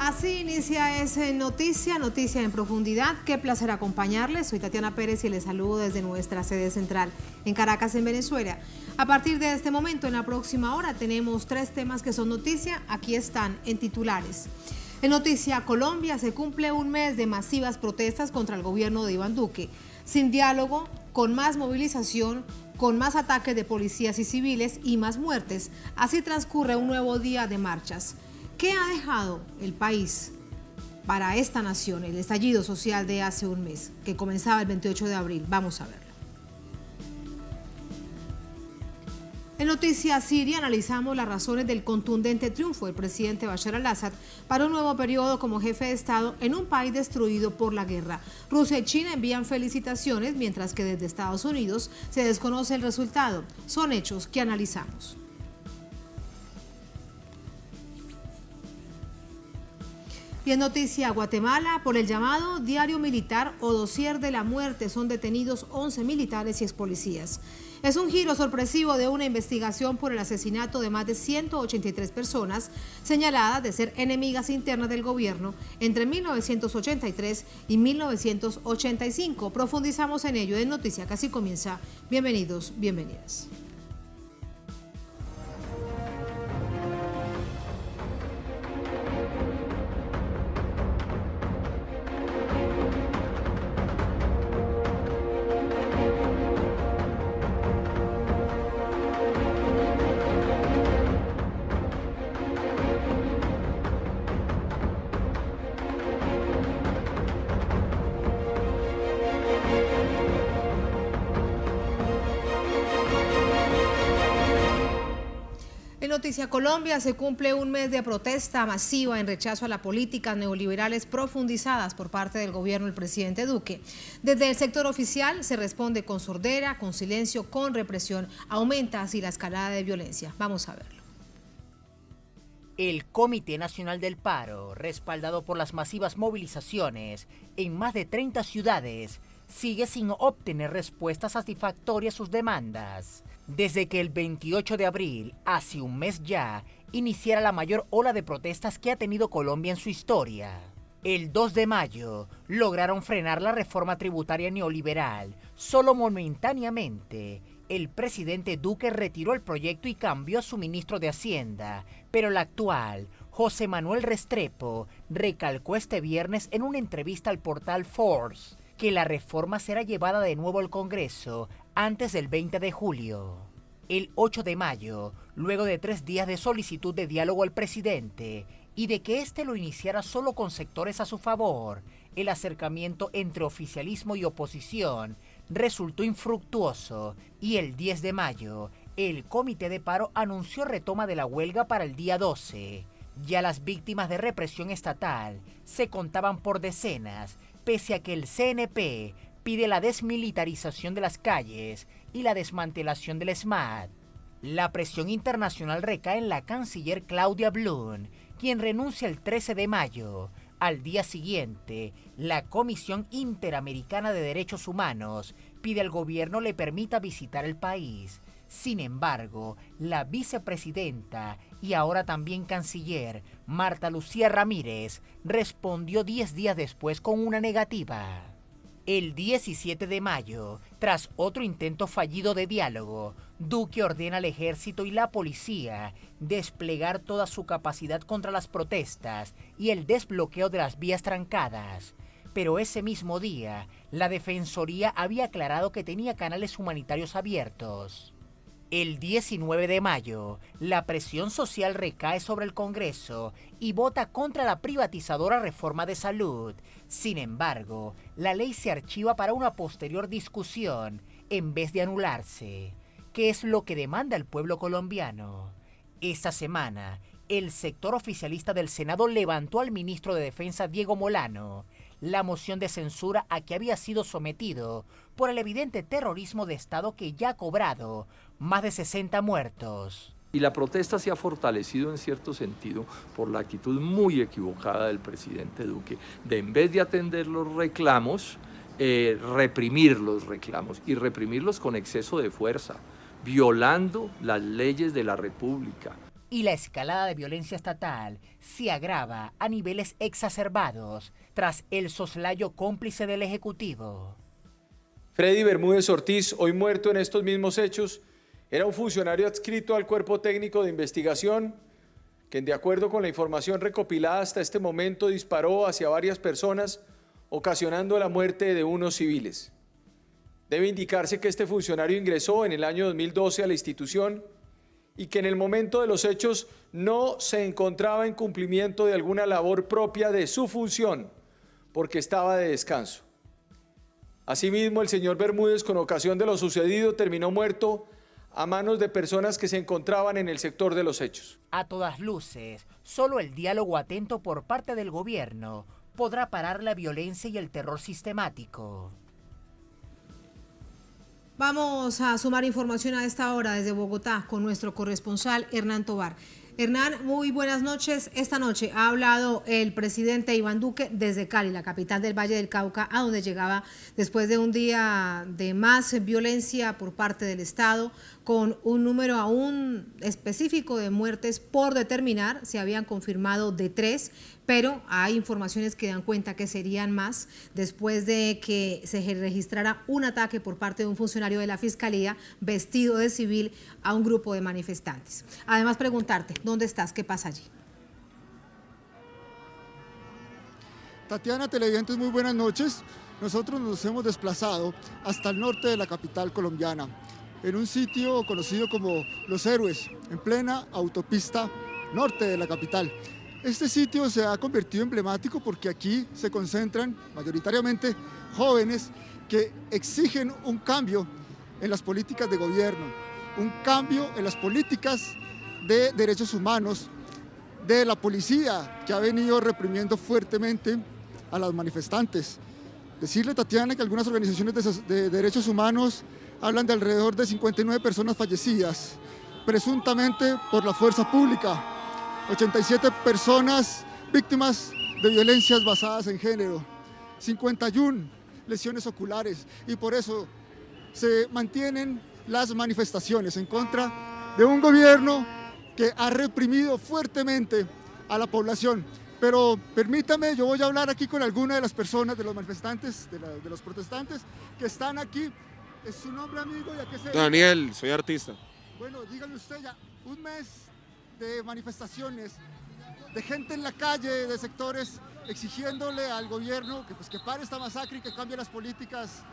Así inicia ese noticia en profundidad. Qué placer acompañarles. Soy Tatiana Pérez y les saludo desde nuestra sede central en Caracas, en Venezuela. A partir de este momento, en la próxima hora, tenemos 3 temas que son noticia. Aquí están en titulares. En Noticia Colombia se cumple un mes de masivas protestas contra el gobierno de Iván Duque. Sin diálogo, con más movilización, con más ataques de policías y civiles y más muertes. Así transcurre un nuevo día de marchas. ¿Qué ha dejado el país para esta nación el estallido social de hace un mes, que comenzaba el 28 de abril? Vamos a verlo. En Noticias Siria analizamos las razones del contundente triunfo del presidente Bashar al-Assad para un nuevo periodo como jefe de Estado en un país destruido por la guerra. Rusia y China envían felicitaciones, mientras que desde Estados Unidos se desconoce el resultado. Son hechos que analizamos. Y en Noticia Guatemala, por el llamado Diario Militar o Dossier de la Muerte, son detenidos 11 militares y expolicías. Es un giro sorpresivo de una investigación por el asesinato de más de 183 personas señaladas de ser enemigas internas del gobierno entre 1983 y 1985. Profundizamos en ello en Noticia Casi Comienza. Bienvenidos, bienvenidas. En Noticia Colombia se cumple un mes de protesta masiva en rechazo a las políticas neoliberales profundizadas por parte del gobierno del presidente Duque. Desde el sector oficial se responde con sordera, con silencio, con represión. Aumenta así la escalada de violencia. Vamos a verlo. El Comité Nacional del Paro, respaldado por las masivas movilizaciones en más de 30 ciudades, sigue sin obtener respuestas satisfactorias a sus demandas. Desde que el 28 de abril, hace un mes ya, iniciara la mayor ola de protestas que ha tenido Colombia en su historia. El 2 de mayo lograron frenar la reforma tributaria neoliberal. Solo momentáneamente, el presidente Duque retiró el proyecto y cambió a su ministro de Hacienda, pero el actual, José Manuel Restrepo, recalcó este viernes en una entrevista al portal Forbes que la reforma será llevada de nuevo al Congreso antes del 20 de julio. El 8 de mayo, luego de 3 días de solicitud de diálogo al presidente y de que éste lo iniciara solo con sectores a su favor, el acercamiento entre oficialismo y oposición resultó infructuoso y el 10 de mayo, el Comité de Paro anunció retoma de la huelga para el día 12. Ya las víctimas de represión estatal se contaban por decenas, pese a que el CNP pide la desmilitarización de las calles y la desmantelación del SMAT. La presión internacional recae en la canciller Claudia Blum, quien renuncia el 13 de mayo. Al día siguiente, la Comisión Interamericana de Derechos Humanos pide al gobierno le permita visitar el país. Sin embargo, la vicepresidenta y ahora también canciller, Marta Lucía Ramírez, respondió 10 días después con una negativa. El 17 de mayo, tras otro intento fallido de diálogo, Duque ordena al ejército y la policía desplegar toda su capacidad contra las protestas y el desbloqueo de las vías trancadas. Pero ese mismo día, la Defensoría había aclarado que tenía canales humanitarios abiertos. El 19 de mayo, la presión social recae sobre el Congreso y vota contra la privatizadora reforma de salud. Sin embargo, la ley se archiva para una posterior discusión en vez de anularse. ¿Qué es lo que demanda el pueblo colombiano? Esta semana, el sector oficialista del Senado levantó al ministro de Defensa Diego Molano la moción de censura a que había sido sometido por el evidente terrorismo de Estado que ya ha cobrado más de 60 muertos. Y la protesta se ha fortalecido en cierto sentido por la actitud muy equivocada del presidente Duque, de en vez de atender los reclamos, reprimir los reclamos y reprimirlos con exceso de fuerza, violando las leyes de la República. y la escalada de violencia estatal se agrava a niveles exacerbados tras el soslayo cómplice del Ejecutivo. Freddy Bermúdez Ortiz, hoy muerto en estos mismos hechos, era un funcionario adscrito al Cuerpo Técnico de Investigación, que de acuerdo con la información recopilada hasta este momento disparó hacia varias personas, ocasionando la muerte de unos civiles. Debe indicarse que este funcionario ingresó en el año 2012 a la institución y que en el momento de los hechos no se encontraba en cumplimiento de alguna labor propia de su función, porque estaba de descanso. Asimismo, el señor Bermúdez, con ocasión de lo sucedido, terminó muerto a manos de personas que se encontraban en el sector de los hechos. A todas luces, solo el diálogo atento por parte del gobierno podrá parar la violencia y el terror sistemático. Vamos a sumar información a esta hora desde Bogotá con nuestro corresponsal Hernán Tovar. Hernán, muy buenas noches. Esta noche ha hablado el presidente Iván Duque desde Cali, la capital del Valle del Cauca, a donde llegaba después de un día de más violencia por parte del Estado, con un número aún específico de muertes por determinar. Se habían confirmado de 3, pero hay informaciones que dan cuenta que serían más después de que se registrara un ataque por parte de un funcionario de la Fiscalía vestido de civil a un grupo de manifestantes. Además, preguntarte, ¿dónde estás? ¿Qué pasa allí? Tatiana, televidentes, muy buenas noches. Nosotros nos hemos desplazado hasta el norte de la capital colombiana, en un sitio conocido como Los Héroes, en plena autopista norte de la capital. Este sitio se ha convertido emblemático porque aquí se concentran mayoritariamente jóvenes que exigen un cambio en las políticas de gobierno, un cambio en las políticas de derechos humanos de la policía, que ha venido reprimiendo fuertemente a los manifestantes. Decirle, Tatiana, que algunas organizaciones de derechos humanos hablan de alrededor de 59 personas fallecidas, presuntamente por la fuerza pública, 87 personas víctimas de violencias basadas en género, 51 lesiones oculares, y por eso se mantienen las manifestaciones en contra de un gobierno que ha reprimido fuertemente a la población. Pero permítame, yo voy a hablar aquí con alguna de las personas, de los manifestantes, de los protestantes que están aquí. ¿Es su nombre, amigo? ¿Y a qué se dedica? Daniel, soy artista. Bueno, dígame usted, ya un mes de manifestaciones, de gente en la calle, de sectores exigiéndole al gobierno que pare esta masacre y que cambie las políticas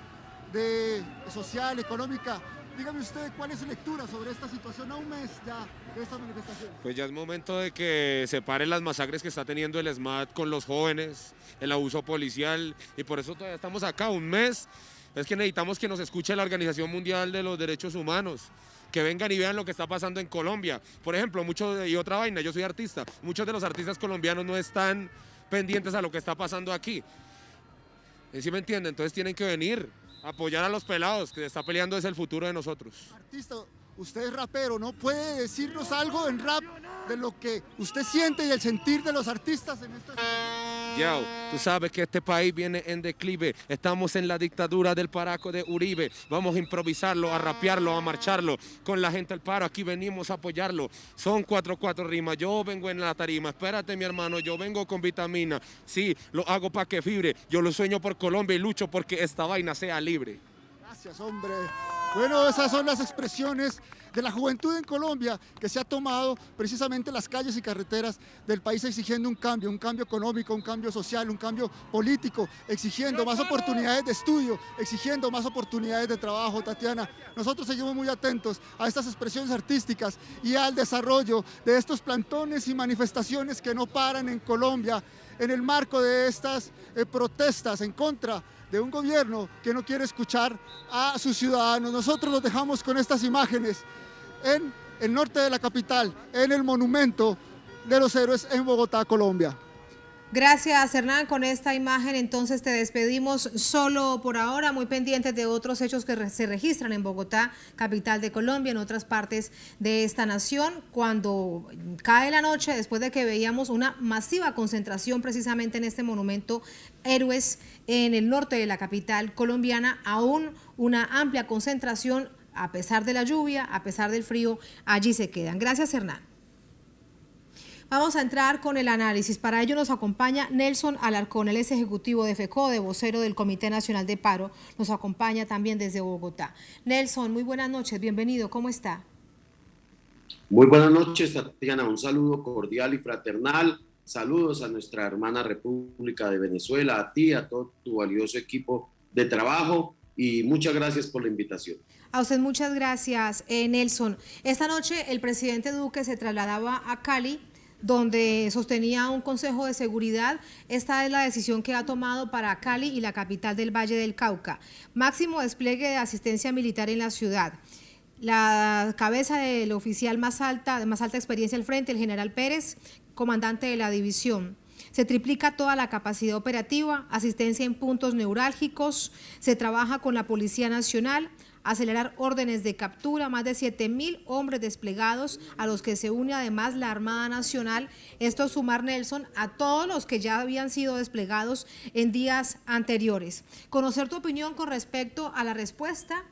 social, económica. Dígame usted, ¿cuál es su lectura sobre esta situación a un mes ya de esta manifestación? Pues ya es momento de que se paren las masacres que está teniendo el SMAT con los jóvenes, el abuso policial, y por eso todavía estamos acá un mes. Es que necesitamos que nos escuche la Organización Mundial de los Derechos Humanos, que vengan y vean lo que está pasando en Colombia. Por ejemplo, y otra vaina, yo soy artista, muchos de los artistas colombianos no están pendientes a lo que está pasando aquí. ¿Sí me entienden? Entonces tienen que venir a apoyar a los pelados, que está peleando es el futuro de nosotros. Artista, usted es rapero, ¿no? ¿Puede decirnos algo en rap de lo que usted siente y el sentir de los artistas en esta situación? Yo, tú sabes que este país viene en declive, estamos en la dictadura del paraco de Uribe, vamos a improvisarlo, a rapearlo, a marcharlo, con la gente al paro, aquí venimos a apoyarlo, son 4 rimas, yo vengo en la tarima, espérate mi hermano, yo vengo con vitamina, sí, lo hago para que fibre, yo lo sueño por Colombia y lucho porque esta vaina sea libre. Gracias, hombre. Bueno, esas son las expresiones de la juventud en Colombia, que se ha tomado precisamente las calles y carreteras del país exigiendo un cambio económico, un cambio social, un cambio político, exigiendo más oportunidades de estudio, exigiendo más oportunidades de trabajo. Tatiana, nosotros seguimos muy atentos a estas expresiones artísticas y al desarrollo de estos plantones y manifestaciones que no paran en Colombia en el marco de estas protestas en contra de un gobierno que no quiere escuchar a sus ciudadanos. Nosotros los dejamos con estas imágenes en el norte de la capital, en el monumento de los héroes en Bogotá, Colombia. Gracias, Hernán. Con esta imagen entonces te despedimos solo por ahora, muy pendientes de otros hechos que se registran en Bogotá, capital de Colombia, en otras partes de esta nación. Cuando cae la noche, después de que veíamos una masiva concentración precisamente en este monumento Héroes en el norte de la capital colombiana, aún una amplia concentración, a pesar de la lluvia, a pesar del frío, allí se quedan. Gracias, Hernán. Vamos a entrar con el análisis. Para ello nos acompaña Nelson Alarcón, él es ejecutivo de FECODE, vocero del Comité Nacional de Paro. Nos acompaña también desde Bogotá. Nelson, muy buenas noches, bienvenido, ¿cómo está? Muy buenas noches, Tatiana. Un saludo cordial y fraternal. Saludos a nuestra hermana República de Venezuela, a ti, a todo tu valioso equipo de trabajo y muchas gracias por la invitación. A usted muchas gracias, Nelson. Esta noche el presidente Duque se trasladaba a Cali, donde sostenía un consejo de seguridad. Esta es la decisión que ha tomado para Cali y la capital del Valle del Cauca. Máximo despliegue de asistencia militar en la ciudad. La cabeza del oficial de más alta experiencia al frente, el general Pérez, comandante de la división. Se triplica toda la capacidad operativa, asistencia en puntos neurálgicos, se trabaja con la Policía Nacional, acelerar órdenes de captura, más de 7.000 hombres desplegados, a los que se une además la Armada Nacional. Esto sumar, Nelson, a todos los que ya habían sido desplegados en días anteriores. Conocer tu opinión con respecto a la respuesta,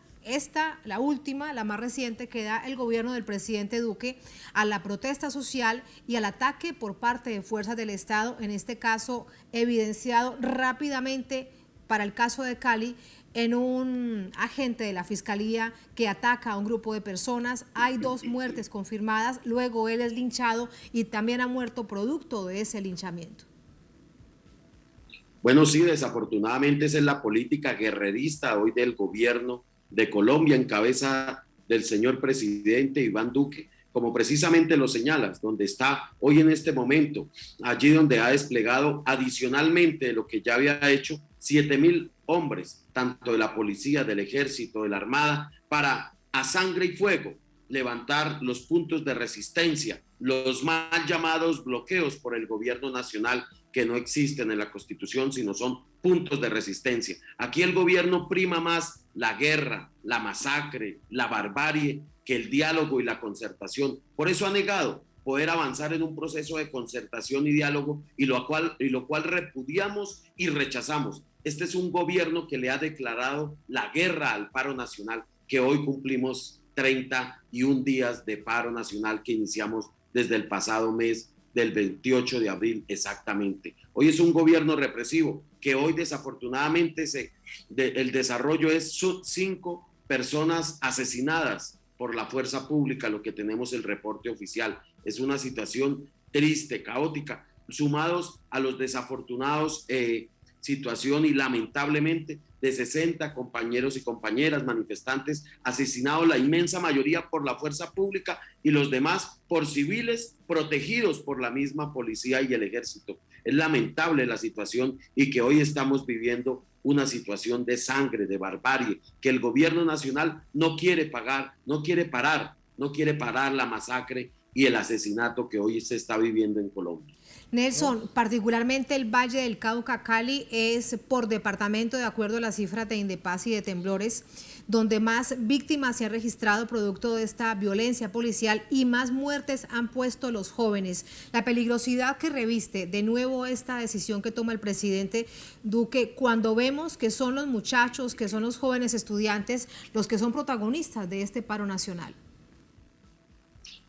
la última, la más reciente, que da el gobierno del presidente Duque a la protesta social y al ataque por parte de fuerzas del Estado, en este caso evidenciado rápidamente para el caso de Cali, en un agente de la Fiscalía que ataca a un grupo de personas. Hay 2 muertes confirmadas, luego él es linchado y también ha muerto producto de ese linchamiento. Bueno, sí, desafortunadamente esa es la política guerrerista hoy del gobierno de Colombia en cabeza del señor presidente Iván Duque, como precisamente lo señalas, donde está hoy en este momento, allí donde ha desplegado adicionalmente de lo que ya había hecho 7.000 hombres, tanto de la policía, del ejército, de la armada, para a sangre y fuego levantar los puntos de resistencia, los mal llamados bloqueos por el gobierno nacional, que no existen en la Constitución, sino son puntos de resistencia. Aquí el gobierno prima más la guerra, la masacre, la barbarie, que el diálogo y la concertación. Por eso ha negado poder avanzar en un proceso de concertación y diálogo, y lo cual repudiamos y rechazamos. Este es un gobierno que le ha declarado la guerra al paro nacional, que hoy cumplimos 31 días de paro nacional que iniciamos desde el pasado mes del 28 de abril exactamente. Hoy es un gobierno represivo que hoy desafortunadamente el desarrollo es 5 personas asesinadas por la fuerza pública, lo que tenemos el reporte oficial. Es una situación triste, caótica, sumados a los desafortunados situación y lamentablemente de 60 compañeros y compañeras manifestantes asesinados, la inmensa mayoría por la fuerza pública y los demás por civiles protegidos por la misma policía y el ejército. Es lamentable la situación y que hoy estamos viviendo una situación de sangre, de barbarie, que el gobierno nacional no quiere parar la masacre y el asesinato que hoy se está viviendo en Colombia. Nelson, particularmente el Valle del Cauca, Cali, es por departamento, de acuerdo a las cifras de Indepaz y de Temblores, donde más víctimas se han registrado producto de esta violencia policial y más muertes han puesto los jóvenes. La peligrosidad que reviste de nuevo esta decisión que toma el presidente Duque, cuando vemos que son los muchachos, que son los jóvenes estudiantes, los que son protagonistas de este paro nacional.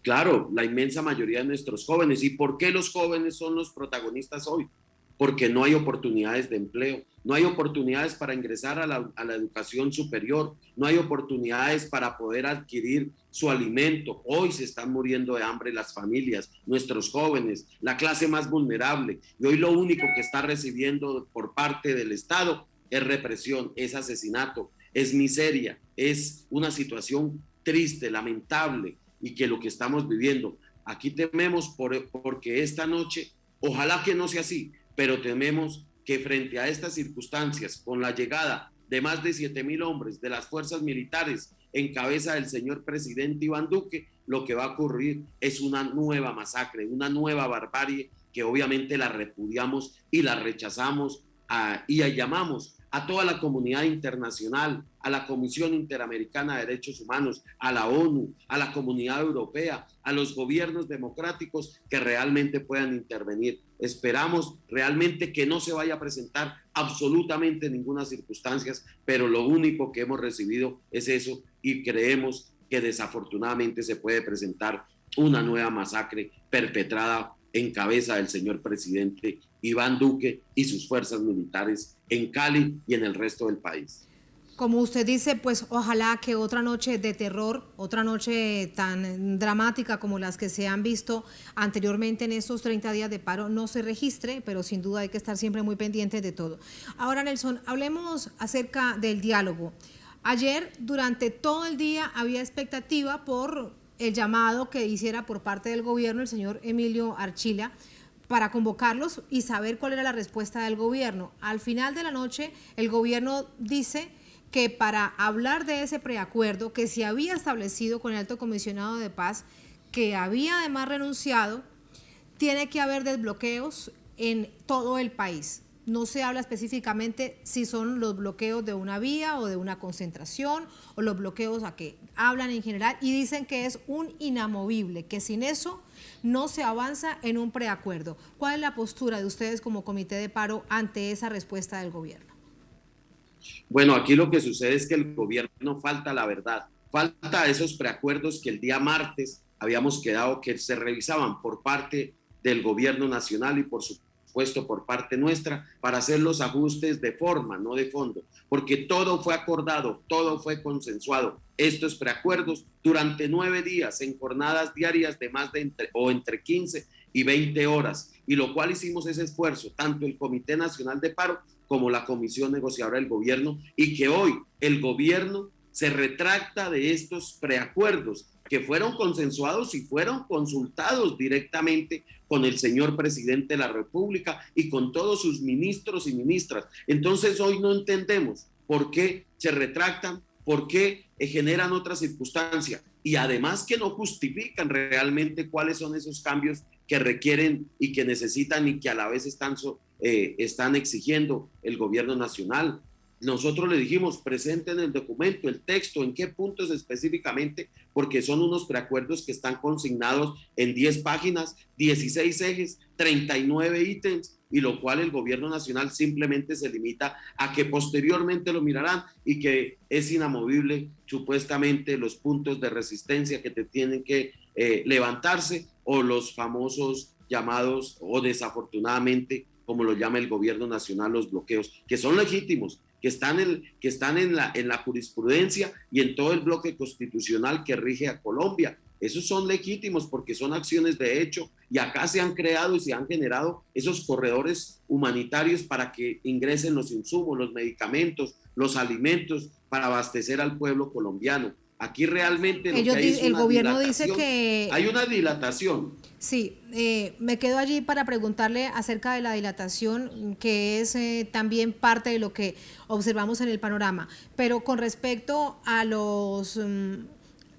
Claro, la inmensa mayoría de nuestros jóvenes. ¿Y por qué los jóvenes son los protagonistas hoy? Porque no hay oportunidades de empleo, no hay oportunidades para ingresar a la educación superior, no hay oportunidades para poder adquirir su alimento. Hoy se están muriendo de hambre las familias, nuestros jóvenes, la clase más vulnerable. Y hoy lo único que está recibiendo por parte del Estado es represión, es asesinato, es miseria, es una situación triste, lamentable. Y que lo que estamos viviendo, aquí tememos porque esta noche, ojalá que no sea así, pero tememos que frente a estas circunstancias, con la llegada de más de 7.000 hombres de las fuerzas militares en cabeza del señor presidente Iván Duque, lo que va a ocurrir es una nueva masacre, una nueva barbarie que obviamente la repudiamos y la rechazamos y llamamos a toda la comunidad internacional, a la Comisión Interamericana de Derechos Humanos, a la ONU, a la Comunidad Europea, a los gobiernos democráticos que realmente puedan intervenir. Esperamos realmente que no se vaya a presentar absolutamente ninguna circunstancia, pero lo único que hemos recibido es eso y creemos que desafortunadamente se puede presentar una nueva masacre perpetrada en cabeza del señor presidente Iván Duque y sus fuerzas militares en Cali y en el resto del país. Como usted dice, pues ojalá que otra noche de terror, otra noche tan dramática como las que se han visto anteriormente en estos 30 días de paro no se registre, pero sin duda hay que estar siempre muy pendientes de todo. Ahora, Nelson, hablemos acerca del diálogo. Ayer, durante todo el día, había expectativa por el llamado que hiciera por parte del gobierno el señor Emilio Archila para convocarlos y saber cuál era la respuesta del gobierno. Al final de la noche, el gobierno dice que para hablar de ese preacuerdo que se había establecido con el Alto Comisionado de Paz, que había además renunciado, tiene que haber desbloqueos en todo el país. No se habla específicamente si son los bloqueos de una vía o de una concentración o los bloqueos a que hablan en general y dicen que es un inamovible, que sin eso no se avanza en un preacuerdo. ¿Cuál es la postura de ustedes como comité de paro ante esa respuesta del gobierno? Bueno, aquí lo que sucede es que el gobierno falta la verdad, falta esos preacuerdos que el día martes habíamos quedado que se revisaban por parte del gobierno nacional y por supuesto por parte nuestra para hacer los ajustes de forma, no de fondo, porque todo fue acordado, todo fue consensuado. Estos preacuerdos durante 9 días en jornadas diarias de más de entre 15 y 20 horas, y lo cual hicimos ese esfuerzo, tanto el Comité Nacional de Paro como la Comisión Negociadora del Gobierno, y que hoy el gobierno se retracta de estos preacuerdos que fueron consensuados y fueron consultados directamente con el señor presidente de la República y con todos sus ministros y ministras. Entonces hoy no entendemos por qué se retractan, por qué generan otra circunstancia y además que no justifican realmente cuáles son esos cambios que requieren y que necesitan y que a la vez están exigiendo el gobierno nacional. Nosotros le dijimos, presenten el documento, el texto, en qué puntos específicamente, porque son unos preacuerdos que están consignados en 10 páginas, 16 ejes, 39 ítems, y lo cual el gobierno nacional simplemente se limita a que posteriormente lo mirarán y que es inamovible supuestamente los puntos de resistencia que te tienen que levantarse o los famosos llamados o desafortunadamente como lo llama el gobierno nacional los bloqueos, que son legítimos, que están en la jurisprudencia y en todo el bloque constitucional que rige a Colombia. Esos son legítimos porque son acciones de hecho y acá se han creado y se han generado esos corredores humanitarios para que ingresen los insumos, los medicamentos, los alimentos para abastecer al pueblo colombiano. Aquí realmente lo que hay es el gobierno dice que hay una dilatación. Sí, me quedo allí para preguntarle acerca de la dilatación, que es también parte de lo que observamos en el panorama. Pero con respecto a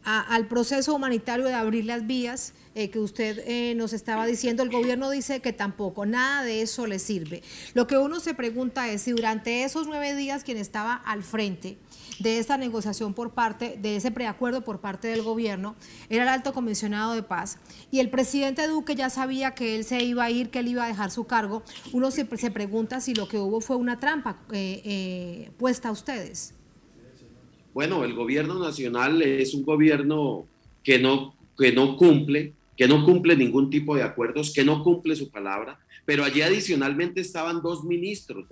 al proceso humanitario de abrir las vías que usted nos estaba diciendo, el gobierno dice que tampoco, nada de eso le sirve. Lo que uno se pregunta es si durante esos 9 días quien estaba al frente de esta negociación de ese preacuerdo por parte del gobierno, era el Alto Comisionado de Paz, y el presidente Duque ya sabía que él se iba a ir, que él iba a dejar su cargo. Uno se pregunta si lo que hubo fue una trampa puesta a ustedes. Bueno, el gobierno nacional es un gobierno que no cumple ningún tipo de acuerdos, que no cumple su palabra, pero allí adicionalmente estaban 2 ministros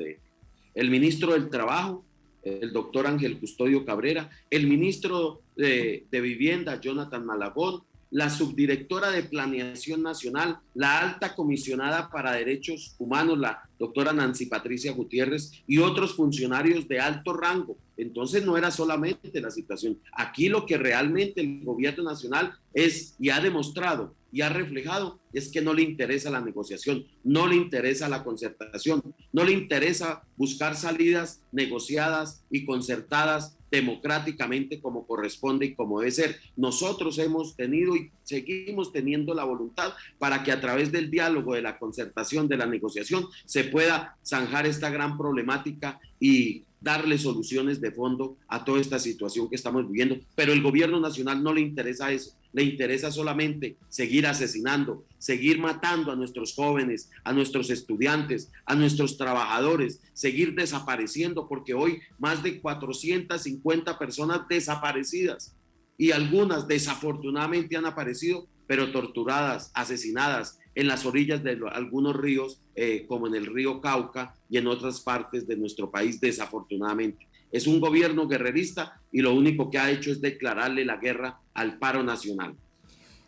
el ministro del Trabajo, el doctor Ángel Custodio Cabrera, el ministro de Vivienda, Jonathan Malagón, la subdirectora de Planeación Nacional, la alta comisionada para Derechos Humanos, la doctora Nancy Patricia Gutiérrez, y otros funcionarios de alto rango. Entonces no era solamente la situación. Aquí lo que realmente el gobierno nacional es y ha demostrado y ha reflejado es que no le interesa la negociación, no le interesa la concertación, no le interesa buscar salidas negociadas y concertadas democráticamente como corresponde y como debe ser. Nosotros hemos tenido y seguimos teniendo la voluntad para que a través del diálogo, de la concertación, de la negociación, se pueda zanjar esta gran problemática y darle soluciones de fondo a toda esta situación que estamos viviendo. Pero el gobierno nacional no le interesa eso, le interesa solamente seguir asesinando, seguir matando a nuestros jóvenes, a nuestros estudiantes, a nuestros trabajadores, seguir desapareciendo, porque hoy más de 450 personas desaparecidas y algunas desafortunadamente han aparecido, pero torturadas, asesinadas, en las orillas de algunos ríos, como en el río Cauca y en otras partes de nuestro país, desafortunadamente. Es un gobierno guerrerista y lo único que ha hecho es declararle la guerra al paro nacional.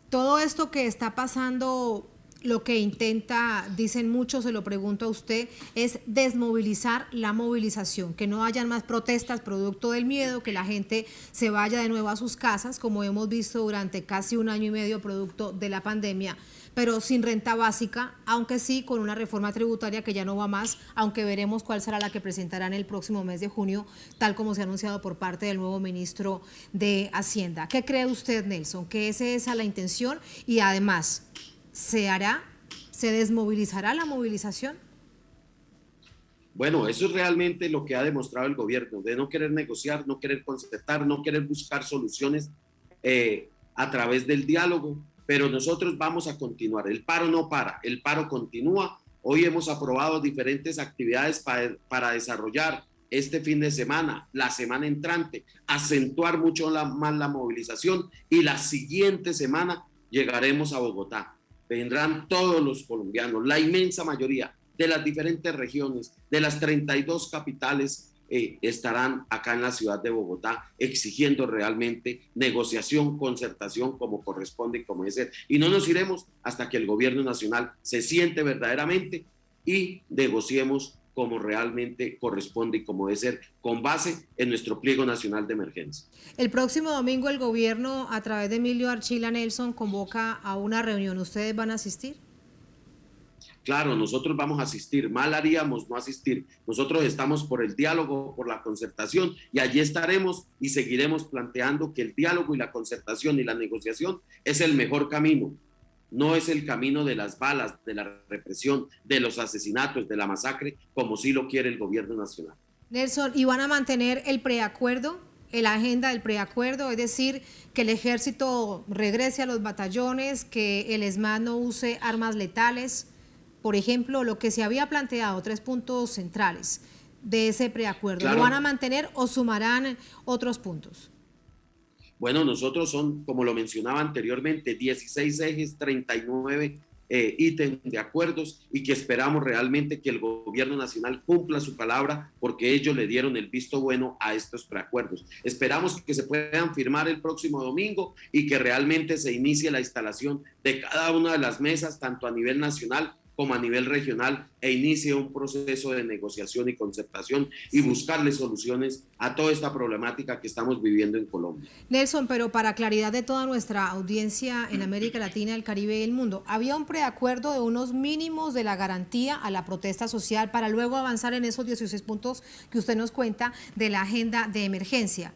Todo esto que está pasando, lo que intenta, dicen muchos, se lo pregunto a usted, es desmovilizar la movilización, que no hayan más protestas producto del miedo, que la gente se vaya de nuevo a sus casas, como hemos visto durante casi 1 año y medio producto de la pandemia, pero sin renta básica, aunque sí con una reforma tributaria que ya no va más, aunque veremos cuál será la que presentarán el próximo mes de junio, tal como se ha anunciado por parte del nuevo ministro de Hacienda. ¿Qué cree usted, Nelson? ¿Que esa es la intención? Y además, ¿se desmovilizará la movilización? Bueno, eso es realmente lo que ha demostrado el gobierno, de no querer negociar, no querer concertar, no querer buscar soluciones a través del diálogo, pero nosotros vamos a continuar. El paro no para, el paro continúa. Hoy hemos aprobado diferentes actividades para desarrollar este fin de semana, la semana entrante, acentuar mucho más la movilización, y la siguiente semana llegaremos a Bogotá. Vendrán todos los colombianos, la inmensa mayoría de las diferentes regiones, de las 32 capitales, estarán acá en la ciudad de Bogotá exigiendo realmente negociación, concertación como corresponde y como debe ser. Y no nos iremos hasta que el gobierno nacional se siente verdaderamente y negociemos como realmente corresponde y como debe ser, con base en nuestro pliego nacional de emergencia. El próximo domingo el gobierno, a través de Emilio Archila Nelson, convoca a una reunión. ¿Ustedes van a asistir? Claro, nosotros vamos a asistir, mal haríamos no asistir. Nosotros estamos por el diálogo, por la concertación, y allí estaremos y seguiremos planteando que el diálogo y la concertación y la negociación es el mejor camino. No es el camino de las balas, de la represión, de los asesinatos, de la masacre, como sí lo quiere el gobierno nacional. Nelson, ¿y van a mantener el preacuerdo, la agenda del preacuerdo? Es decir, que el ejército regrese a los batallones, que el ESMAD no use armas letales. Por ejemplo, lo que se había planteado, 3 puntos centrales de ese preacuerdo, claro. ¿Lo van a mantener o sumarán otros puntos? Bueno, nosotros son, como lo mencionaba anteriormente, 16 ejes, 39 ítems de acuerdos, y que esperamos realmente que el gobierno nacional cumpla su palabra, porque ellos le dieron el visto bueno a estos preacuerdos. Esperamos que se puedan firmar el próximo domingo y que realmente se inicie la instalación de cada una de las mesas, tanto a nivel nacional como a nivel regional, e inicie un proceso de negociación y concertación y buscarle soluciones a toda esta problemática que estamos viviendo en Colombia. Nelson, pero para claridad de toda nuestra audiencia en América Latina, el Caribe y el mundo, había un preacuerdo de unos mínimos de la garantía a la protesta social para luego avanzar en esos 16 puntos que usted nos cuenta de la agenda de emergencia.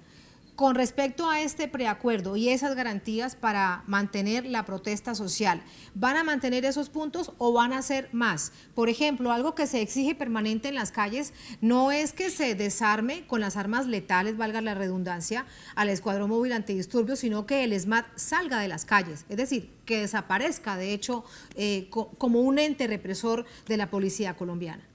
Con respecto a este preacuerdo y esas garantías para mantener la protesta social, ¿van a mantener esos puntos o van a hacer más? Por ejemplo, algo que se exige permanente en las calles no es que se desarme con las armas letales, valga la redundancia, al Escuadrón Móvil Antidisturbios, sino que el ESMAD salga de las calles, es decir, que desaparezca, de hecho, como un ente represor de la policía colombiana.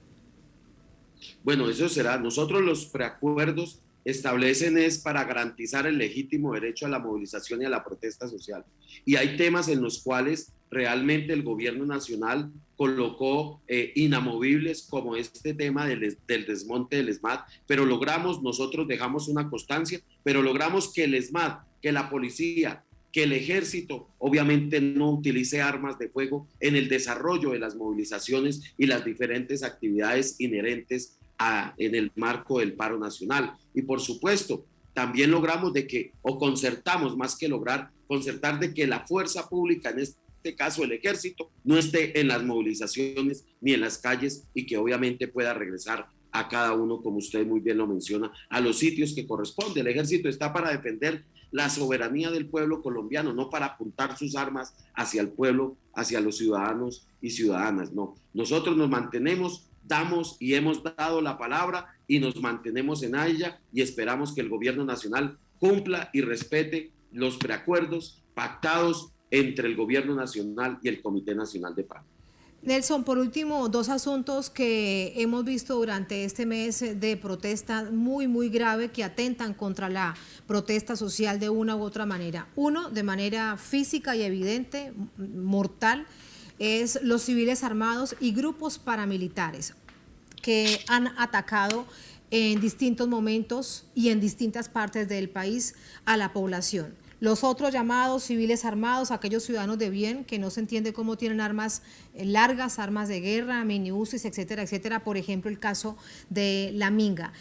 Bueno, eso será. Nosotros los preacuerdos establecen es para garantizar el legítimo derecho a la movilización y a la protesta social. Y hay temas en los cuales realmente el gobierno nacional colocó inamovibles, como este tema del desmonte del ESMAD, pero nosotros dejamos una constancia, pero logramos que el ESMAD, que la policía, que el ejército obviamente no utilice armas de fuego en el desarrollo de las movilizaciones y las diferentes actividades inherentes en el marco del paro nacional. Y por supuesto, también logramos concertamos más que lograr, concertar de que la fuerza pública, en este caso el ejército, no esté en las movilizaciones ni en las calles, y que obviamente pueda regresar a cada uno, como usted muy bien lo menciona, a los sitios que corresponde. El ejército está para defender la soberanía del pueblo colombiano, no para apuntar sus armas hacia el pueblo, hacia los ciudadanos y ciudadanas, no. Nosotros nos mantenemos, damos y hemos dado la palabra y nos mantenemos en ella, y esperamos que el gobierno nacional cumpla y respete los preacuerdos pactados entre el gobierno nacional y el Comité Nacional de Paro. Nelson, por último, 2 asuntos que hemos visto durante este mes de protesta muy grave, que atentan contra la protesta social de una u otra manera. Uno, de manera física y evidente, mortal, es los civiles armados y grupos paramilitares que han atacado en distintos momentos y en distintas partes del país a la población. Los otros llamados civiles armados, aquellos ciudadanos de bien que no se entiende cómo tienen armas largas, armas de guerra, minibuses, etcétera, etcétera. Por ejemplo, el caso de La Minga.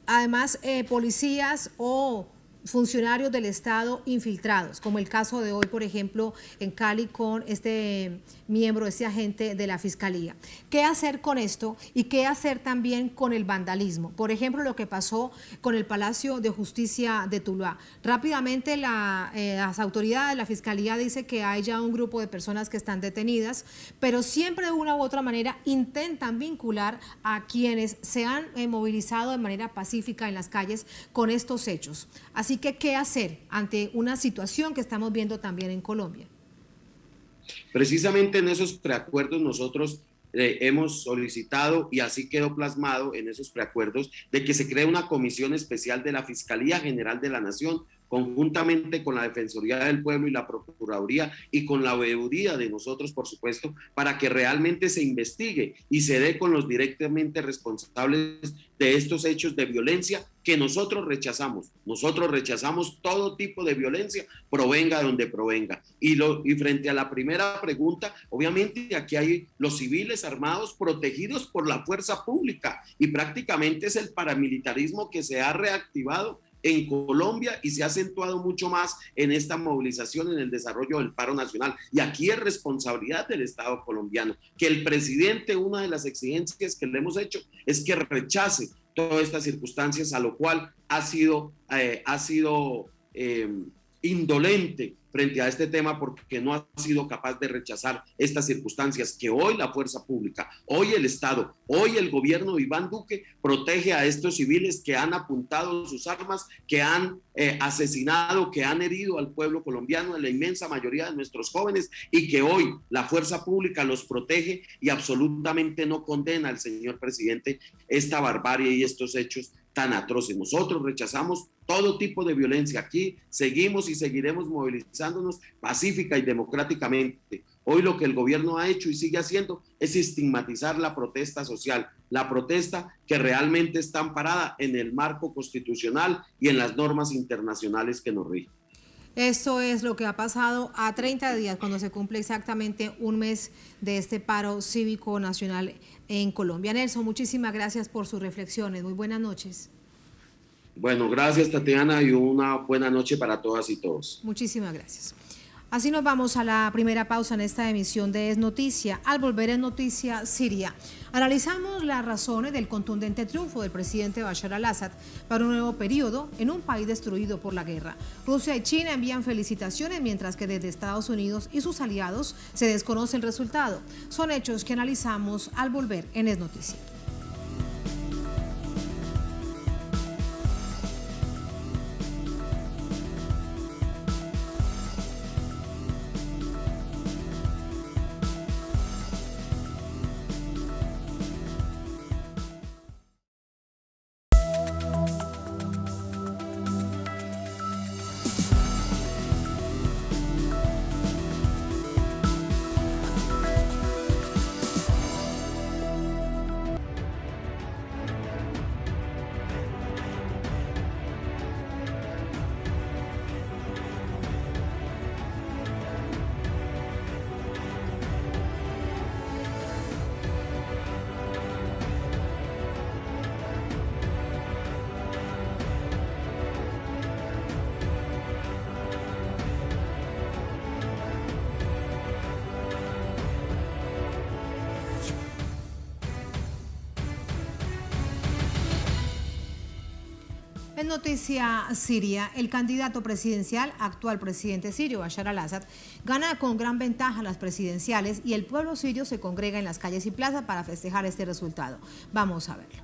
Además, policías o funcionarios del Estado infiltrados, como el caso de hoy, por ejemplo, en Cali con este miembro, este agente de la Fiscalía. ¿Qué hacer con esto y qué hacer también con el vandalismo? Por ejemplo, lo que pasó con el Palacio de Justicia de Tuluá. Rápidamente las autoridades, la Fiscalía dice que hay ya un grupo de personas que están detenidas, pero siempre de una u otra manera intentan vincular a quienes se han movilizado de manera pacífica en las calles con estos hechos. Así que, ¿qué hacer ante una situación que estamos viendo también en Colombia? Precisamente en esos preacuerdos nosotros hemos solicitado, y así quedó plasmado en esos preacuerdos, de que se cree una comisión especial de la Fiscalía General de la Nación, conjuntamente con la Defensoría del Pueblo y la Procuraduría y con la veeduría de nosotros, por supuesto, para que realmente se investigue y se dé con los directamente responsables de estos hechos de violencia que nosotros rechazamos. Nosotros rechazamos todo tipo de violencia, provenga de donde provenga. Y frente a la primera pregunta, obviamente aquí hay los civiles armados protegidos por la fuerza pública y prácticamente es el paramilitarismo que se ha reactivado en Colombia y se ha acentuado mucho más en esta movilización, en el desarrollo del paro nacional. Y aquí es responsabilidad del Estado colombiano, que el presidente, una de las exigencias que le hemos hecho es que rechace todas estas circunstancias, a lo cual ha sido indolente frente a este tema porque no ha sido capaz de rechazar estas circunstancias que hoy la fuerza pública, hoy el Estado, hoy el gobierno de Iván Duque protege a estos civiles que han apuntado sus armas, que han asesinado, que han herido al pueblo colombiano, en la inmensa mayoría de nuestros jóvenes, y que hoy la fuerza pública los protege y absolutamente no condena al señor presidente esta barbarie y estos hechos tan atroces. Nosotros rechazamos todo tipo de violencia. Aquí seguimos y seguiremos movilizándonos pacífica y democráticamente. Hoy lo que el gobierno ha hecho y sigue haciendo es estigmatizar la protesta social, la protesta que realmente está amparada en el marco constitucional y en las normas internacionales que nos rigen. Esto es lo que ha pasado a 30 días, cuando se cumple exactamente un mes de este paro cívico nacional en Colombia. Nelson, muchísimas gracias por sus reflexiones. Muy buenas noches. Bueno, gracias, Tatiana, y una buena noche para todas y todos. Muchísimas gracias. Así nos vamos a la primera pausa en esta emisión de Es Noticia. Al volver en Noticia Siria, analizamos las razones del contundente triunfo del presidente Bashar al-Assad para un nuevo periodo en un país destruido por la guerra. Rusia y China envían felicitaciones, mientras que desde Estados Unidos y sus aliados se desconoce el resultado. Son hechos que analizamos al volver en Es Noticia. En Noticia Siria, el candidato presidencial, actual presidente sirio, Bashar al-Assad, gana con gran ventaja las presidenciales y el pueblo sirio se congrega en las calles y plazas para festejar este resultado. Vamos a verlo.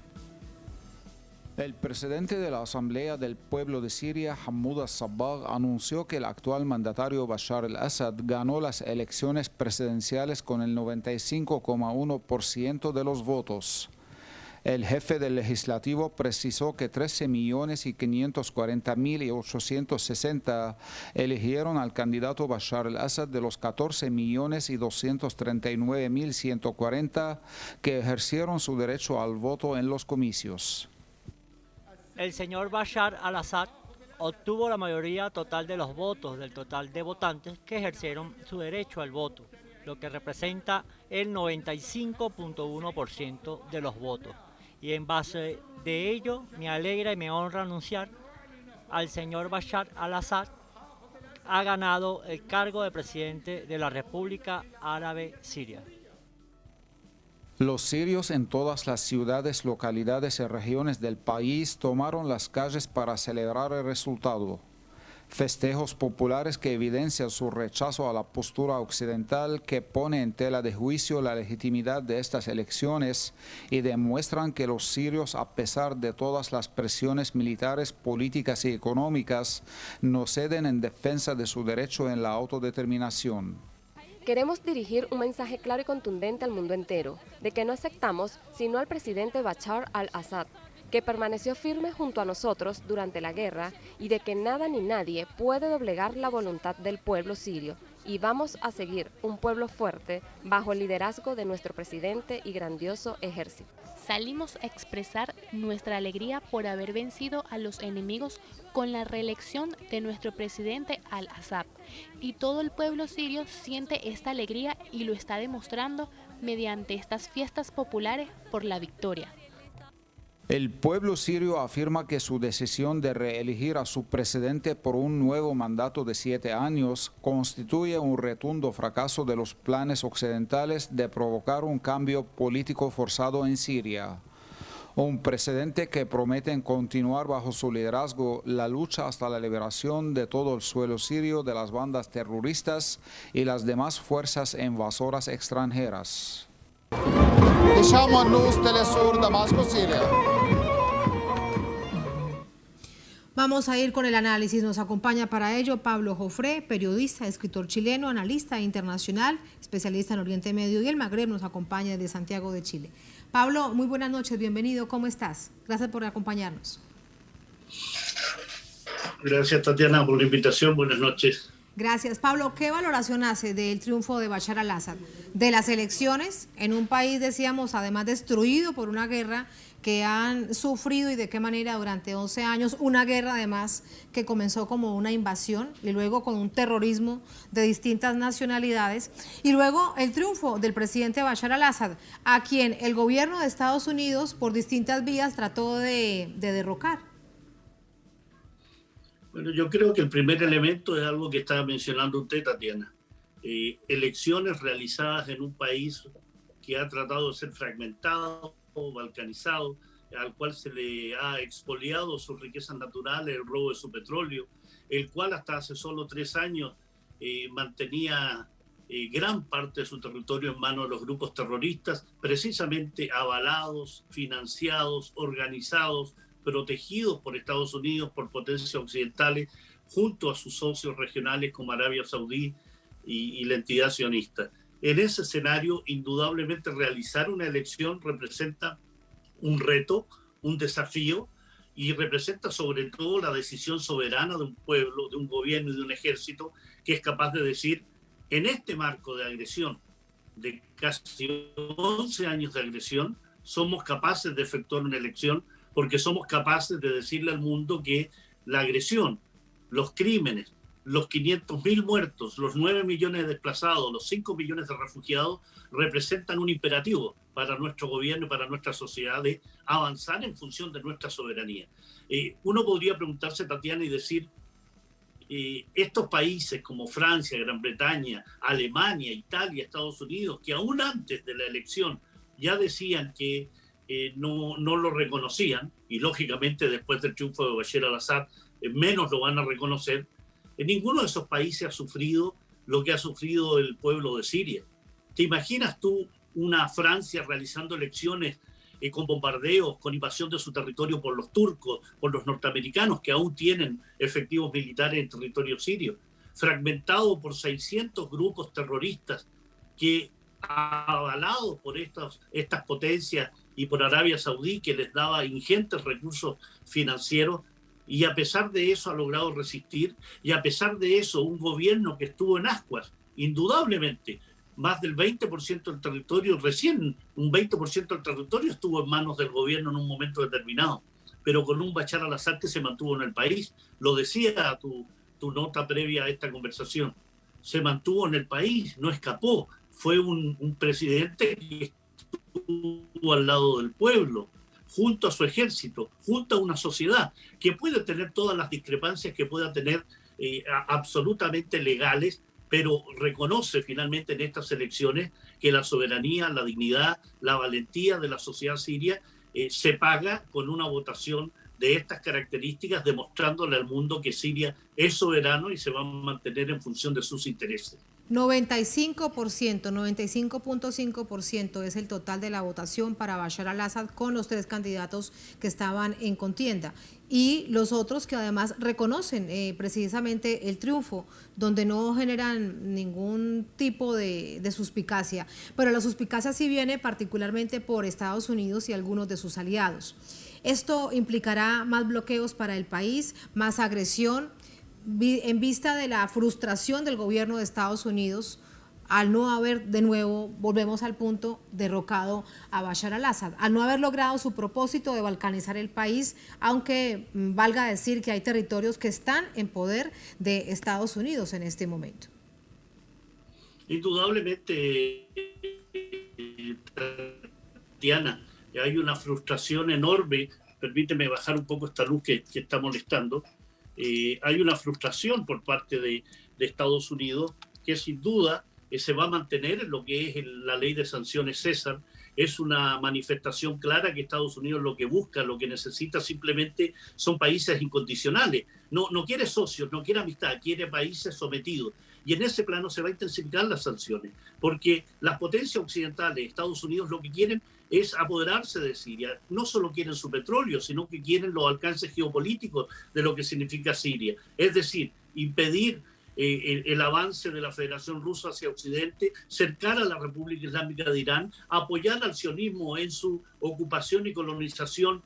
El presidente de la Asamblea del Pueblo de Siria, Hamoud al-Sabbagh, anunció que el actual mandatario Bashar al-Assad ganó las elecciones presidenciales con el 95,1% de los votos. El jefe del legislativo precisó que 13.540.860 eligieron al candidato Bashar al-Assad de los 14.239.140 que ejercieron su derecho al voto en los comicios. El señor Bashar al-Assad obtuvo la mayoría total de los votos del total de votantes que ejercieron su derecho al voto, lo que representa el 95.1% de los votos. Y en base de ello, me alegra y me honra anunciar al señor Bashar al-Assad ha ganado el cargo de presidente de la República Árabe Siria. Los sirios en todas las ciudades, localidades y regiones del país tomaron las calles para celebrar el resultado. Festejos populares que evidencian su rechazo a la postura occidental que pone en tela de juicio la legitimidad de estas elecciones y demuestran que los sirios, a pesar de todas las presiones militares, políticas y económicas, no ceden en defensa de su derecho en la autodeterminación. Queremos dirigir un mensaje claro y contundente al mundo entero, de que no aceptamos sino al presidente Bashar al-Assad, que permaneció firme junto a nosotros durante la guerra y de que nada ni nadie puede doblegar la voluntad del pueblo sirio. Y vamos a seguir un pueblo fuerte bajo el liderazgo de nuestro presidente y grandioso ejército. Salimos a expresar nuestra alegría por haber vencido a los enemigos con la reelección de nuestro presidente al-Assad. Y todo el pueblo sirio siente esta alegría y lo está demostrando mediante estas fiestas populares por la victoria. El pueblo sirio afirma que su decisión de reelegir a su presidente por un nuevo mandato de 7 años constituye un rotundo fracaso de los planes occidentales de provocar un cambio político forzado en Siria. Un presidente que promete continuar bajo su liderazgo la lucha hasta la liberación de todo el suelo sirio de las bandas terroristas y las demás fuerzas invasoras extranjeras. Telesur, Damasco, Siria. Vamos a ir con el análisis. Nos acompaña para ello Pablo Jofré, periodista, escritor chileno, analista internacional, especialista en Oriente Medio y el Magreb. Nos acompaña desde Santiago de Chile. Pablo, muy buenas noches, bienvenido. ¿Cómo estás? Gracias por acompañarnos. Gracias, Tatiana, por la invitación. Buenas noches. Gracias. Pablo, ¿qué valoración hace del triunfo de Bashar al-Assad? De las elecciones en un país, decíamos, además destruido por una guerra que han sufrido y de qué manera durante 11 años, una guerra además que comenzó como una invasión y luego con un terrorismo de distintas nacionalidades y luego el triunfo del presidente Bashar al-Assad, a quien el gobierno de Estados Unidos por distintas vías trató de derrocar. Bueno, yo creo que el primer elemento es algo que estaba mencionando usted, Tatiana. Elecciones realizadas en un país que ha tratado de ser fragmentado, balcanizado, al cual se le ha expoliado sus riquezas naturales, el robo de su petróleo, el cual hasta hace solo 3 años mantenía gran parte de su territorio en manos de los grupos terroristas, precisamente avalados, financiados, organizados, protegidos por Estados Unidos, por potencias occidentales, junto a sus socios regionales como Arabia Saudí y la entidad sionista. En ese escenario, indudablemente, realizar una elección representa un reto, un desafío, y representa sobre todo la decisión soberana de un pueblo, de un gobierno y de un ejército que es capaz de decir, en este marco de agresión, de casi 11 años de agresión, somos capaces de efectuar una elección porque somos capaces de decirle al mundo que la agresión, los crímenes, los 500.000 muertos, los 9 millones de desplazados, los 5 millones de refugiados, representan un imperativo para nuestro gobierno y para nuestra sociedad de avanzar en función de nuestra soberanía. Uno podría preguntarse, Tatiana, y decir, estos países como Francia, Gran Bretaña, Alemania, Italia, Estados Unidos, que aún antes de la elección ya decían que no lo reconocían, y lógicamente después del triunfo de Bashar al-Assad menos lo van a reconocer, ninguno de esos países ha sufrido lo que ha sufrido el pueblo de Siria. ¿Te imaginas tú una Francia realizando elecciones con bombardeos, con invasión de su territorio por los turcos, por los norteamericanos que aún tienen efectivos militares en territorio sirio, fragmentado por 600 grupos terroristas que, avalados por estas potencias y por Arabia Saudí, que les daba ingentes recursos financieros, y a pesar de eso ha logrado resistir, y a pesar de eso un gobierno que estuvo en ascuas, indudablemente, más del 20% del territorio, recién un 20% del territorio estuvo en manos del gobierno en un momento determinado, pero con un Bashar al-Assad que se mantuvo en el país. Lo decía tu nota previa a esta conversación. Se mantuvo en el país, no escapó. Fue un presidente que estuvo al lado del pueblo, junto a su ejército, junto a una sociedad que puede tener todas las discrepancias que pueda tener absolutamente legales, pero reconoce finalmente en estas elecciones que la soberanía, la dignidad, la valentía de la sociedad siria se paga con una votación de estas características, demostrándole al mundo que Siria es soberano y se va a mantener en función de sus intereses. 95.5% es el total de la votación para Bashar al-Assad con los 3 candidatos que estaban en contienda. Y los otros que además reconocen precisamente el triunfo, donde no generan ningún tipo de suspicacia. Pero la suspicacia sí viene particularmente por Estados Unidos y algunos de sus aliados. Esto implicará más bloqueos para el país, más agresión, en vista de la frustración del gobierno de Estados Unidos al no haber, de nuevo, volvemos al punto, derrocado a Bashar al-Assad, al no haber logrado su propósito de balcanizar el país, aunque valga decir que hay territorios que están en poder de Estados Unidos en este momento. Indudablemente, Diana, hay una frustración enorme. Permíteme bajar un poco esta luz que está molestando. Hay una frustración por parte de Estados Unidos que sin duda se va a mantener en lo que es la ley de sanciones César. Es una manifestación clara que Estados Unidos lo que busca, lo que necesita simplemente son países incondicionales. No quiere socios, no quiere amistad, quiere países sometidos. Y en ese plano se va a intensificar las sanciones, porque las potencias occidentales, Estados Unidos, lo que quieren es apoderarse de Siria. No solo quieren su petróleo, sino que quieren los alcances geopolíticos de lo que significa Siria. Es decir, impedir el avance de la Federación Rusa hacia Occidente, cercar a la República Islámica de Irán, apoyar al sionismo en su ocupación y colonización,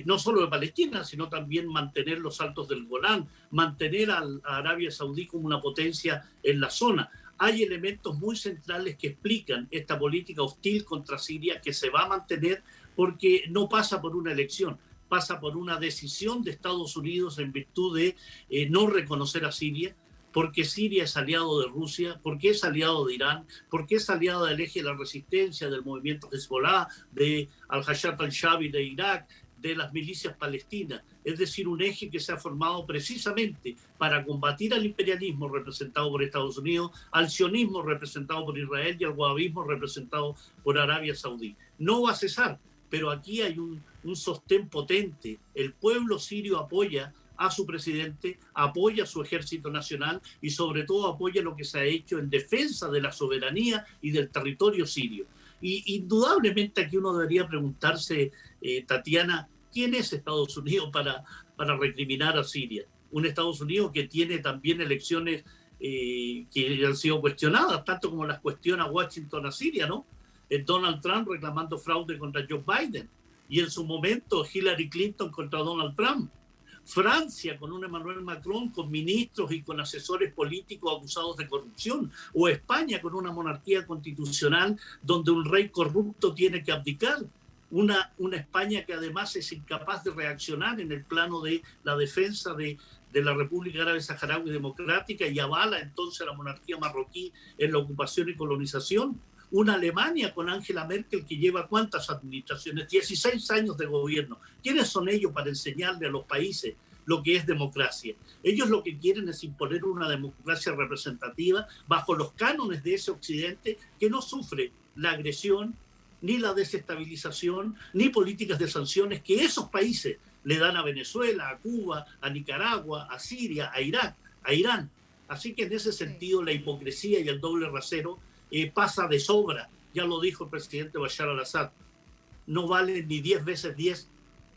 no solo de Palestina, sino también mantener los Altos del Golán, mantener a Arabia Saudí como una potencia en la zona. Hay elementos muy centrales que explican esta política hostil contra Siria que se va a mantener porque no pasa por una elección, pasa por una decisión de Estados Unidos en virtud de no reconocer a Siria, porque Siria es aliado de Rusia, porque es aliado de Irán, porque es aliado del eje de la resistencia, del movimiento Hezbollah, de al-Hashad al-Shabi de Irak, de las milicias palestinas, es decir, un eje que se ha formado precisamente para combatir al imperialismo representado por Estados Unidos, al sionismo representado por Israel y al wahabismo representado por Arabia Saudí. No va a cesar, pero aquí hay un sostén potente. El pueblo sirio apoya a su presidente, apoya a su ejército nacional y sobre todo apoya lo que se ha hecho en defensa de la soberanía y del territorio sirio. Y indudablemente aquí uno debería preguntarse, Tatiana, ¿quién es Estados Unidos para recriminar a Siria? Un Estados Unidos que tiene también elecciones que han sido cuestionadas, tanto como las cuestiona Washington a Siria, ¿no? Donald Trump reclamando fraude contra Joe Biden y en su momento Hillary Clinton contra Donald Trump. Francia con un Emmanuel Macron, con ministros y con asesores políticos acusados de corrupción, o España con una monarquía constitucional donde un rey corrupto tiene que abdicar, una España que además es incapaz de reaccionar en el plano de la defensa de la República Árabe Saharaui Democrática y avala entonces a la monarquía marroquí en la ocupación y colonización. Una Alemania con Angela Merkel que lleva ¿cuántas administraciones? 16 años de gobierno. ¿Quiénes son ellos para enseñarle a los países lo que es democracia? Ellos lo que quieren es imponer una democracia representativa bajo los cánones de ese Occidente que no sufre la agresión, ni la desestabilización, ni políticas de sanciones que esos países le dan a Venezuela, a Cuba, a Nicaragua, a Siria, a Irak, a Irán. Así que en ese sentido la hipocresía y el doble rasero pasa de sobra. Ya lo dijo el presidente Bashar al-Assad. No valen ni 10 veces 10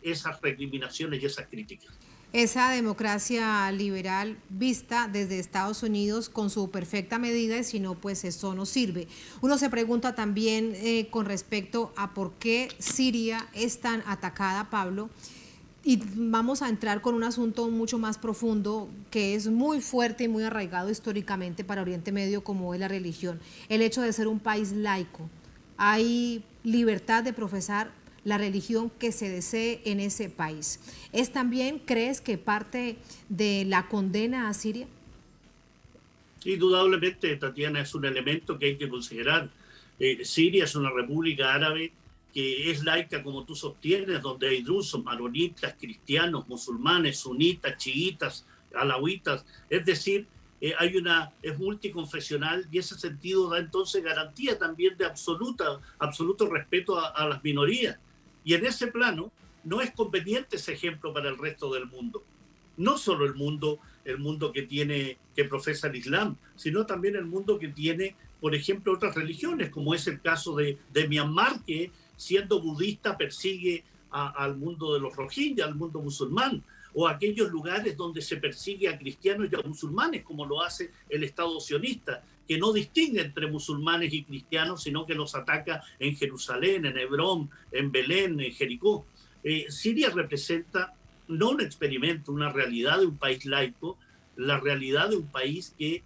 esas recriminaciones y esas críticas. Esa democracia liberal vista desde Estados Unidos con su perfecta medida, y si no, pues eso no sirve. Uno se pregunta también con respecto a por qué Siria es tan atacada, Pablo, y vamos a entrar con un asunto mucho más profundo que es muy fuerte y muy arraigado históricamente para Oriente Medio, como es la religión. El hecho de ser un país laico. Hay libertad de profesar la religión que se desee en ese país. ¿Es también, crees, que parte de la condena a Siria? Indudablemente, Tatiana, es un elemento que hay que considerar. Siria es una república árabe que es laica, como tú sostienes, donde hay drusos, maronitas, cristianos, musulmanes, sunitas, chiitas, alawitas. Es decir, es multiconfesional, y ese sentido da entonces garantía también de absoluto respeto a las minorías. Y en ese plano no es conveniente ese ejemplo para el resto del mundo. No solo el mundo que profesa el Islam, sino también el mundo que tiene, por ejemplo, otras religiones, como es el caso de Myanmar, que siendo budista persigue al mundo de los Rohingya, al mundo musulmán, o aquellos lugares donde se persigue a cristianos y a musulmanes, como lo hace el Estado sionista, que no distingue entre musulmanes y cristianos, sino que los ataca en Jerusalén, en Hebrón, en Belén, en Jericó. Siria representa no un experimento, una realidad de un país laico, la realidad de un país que,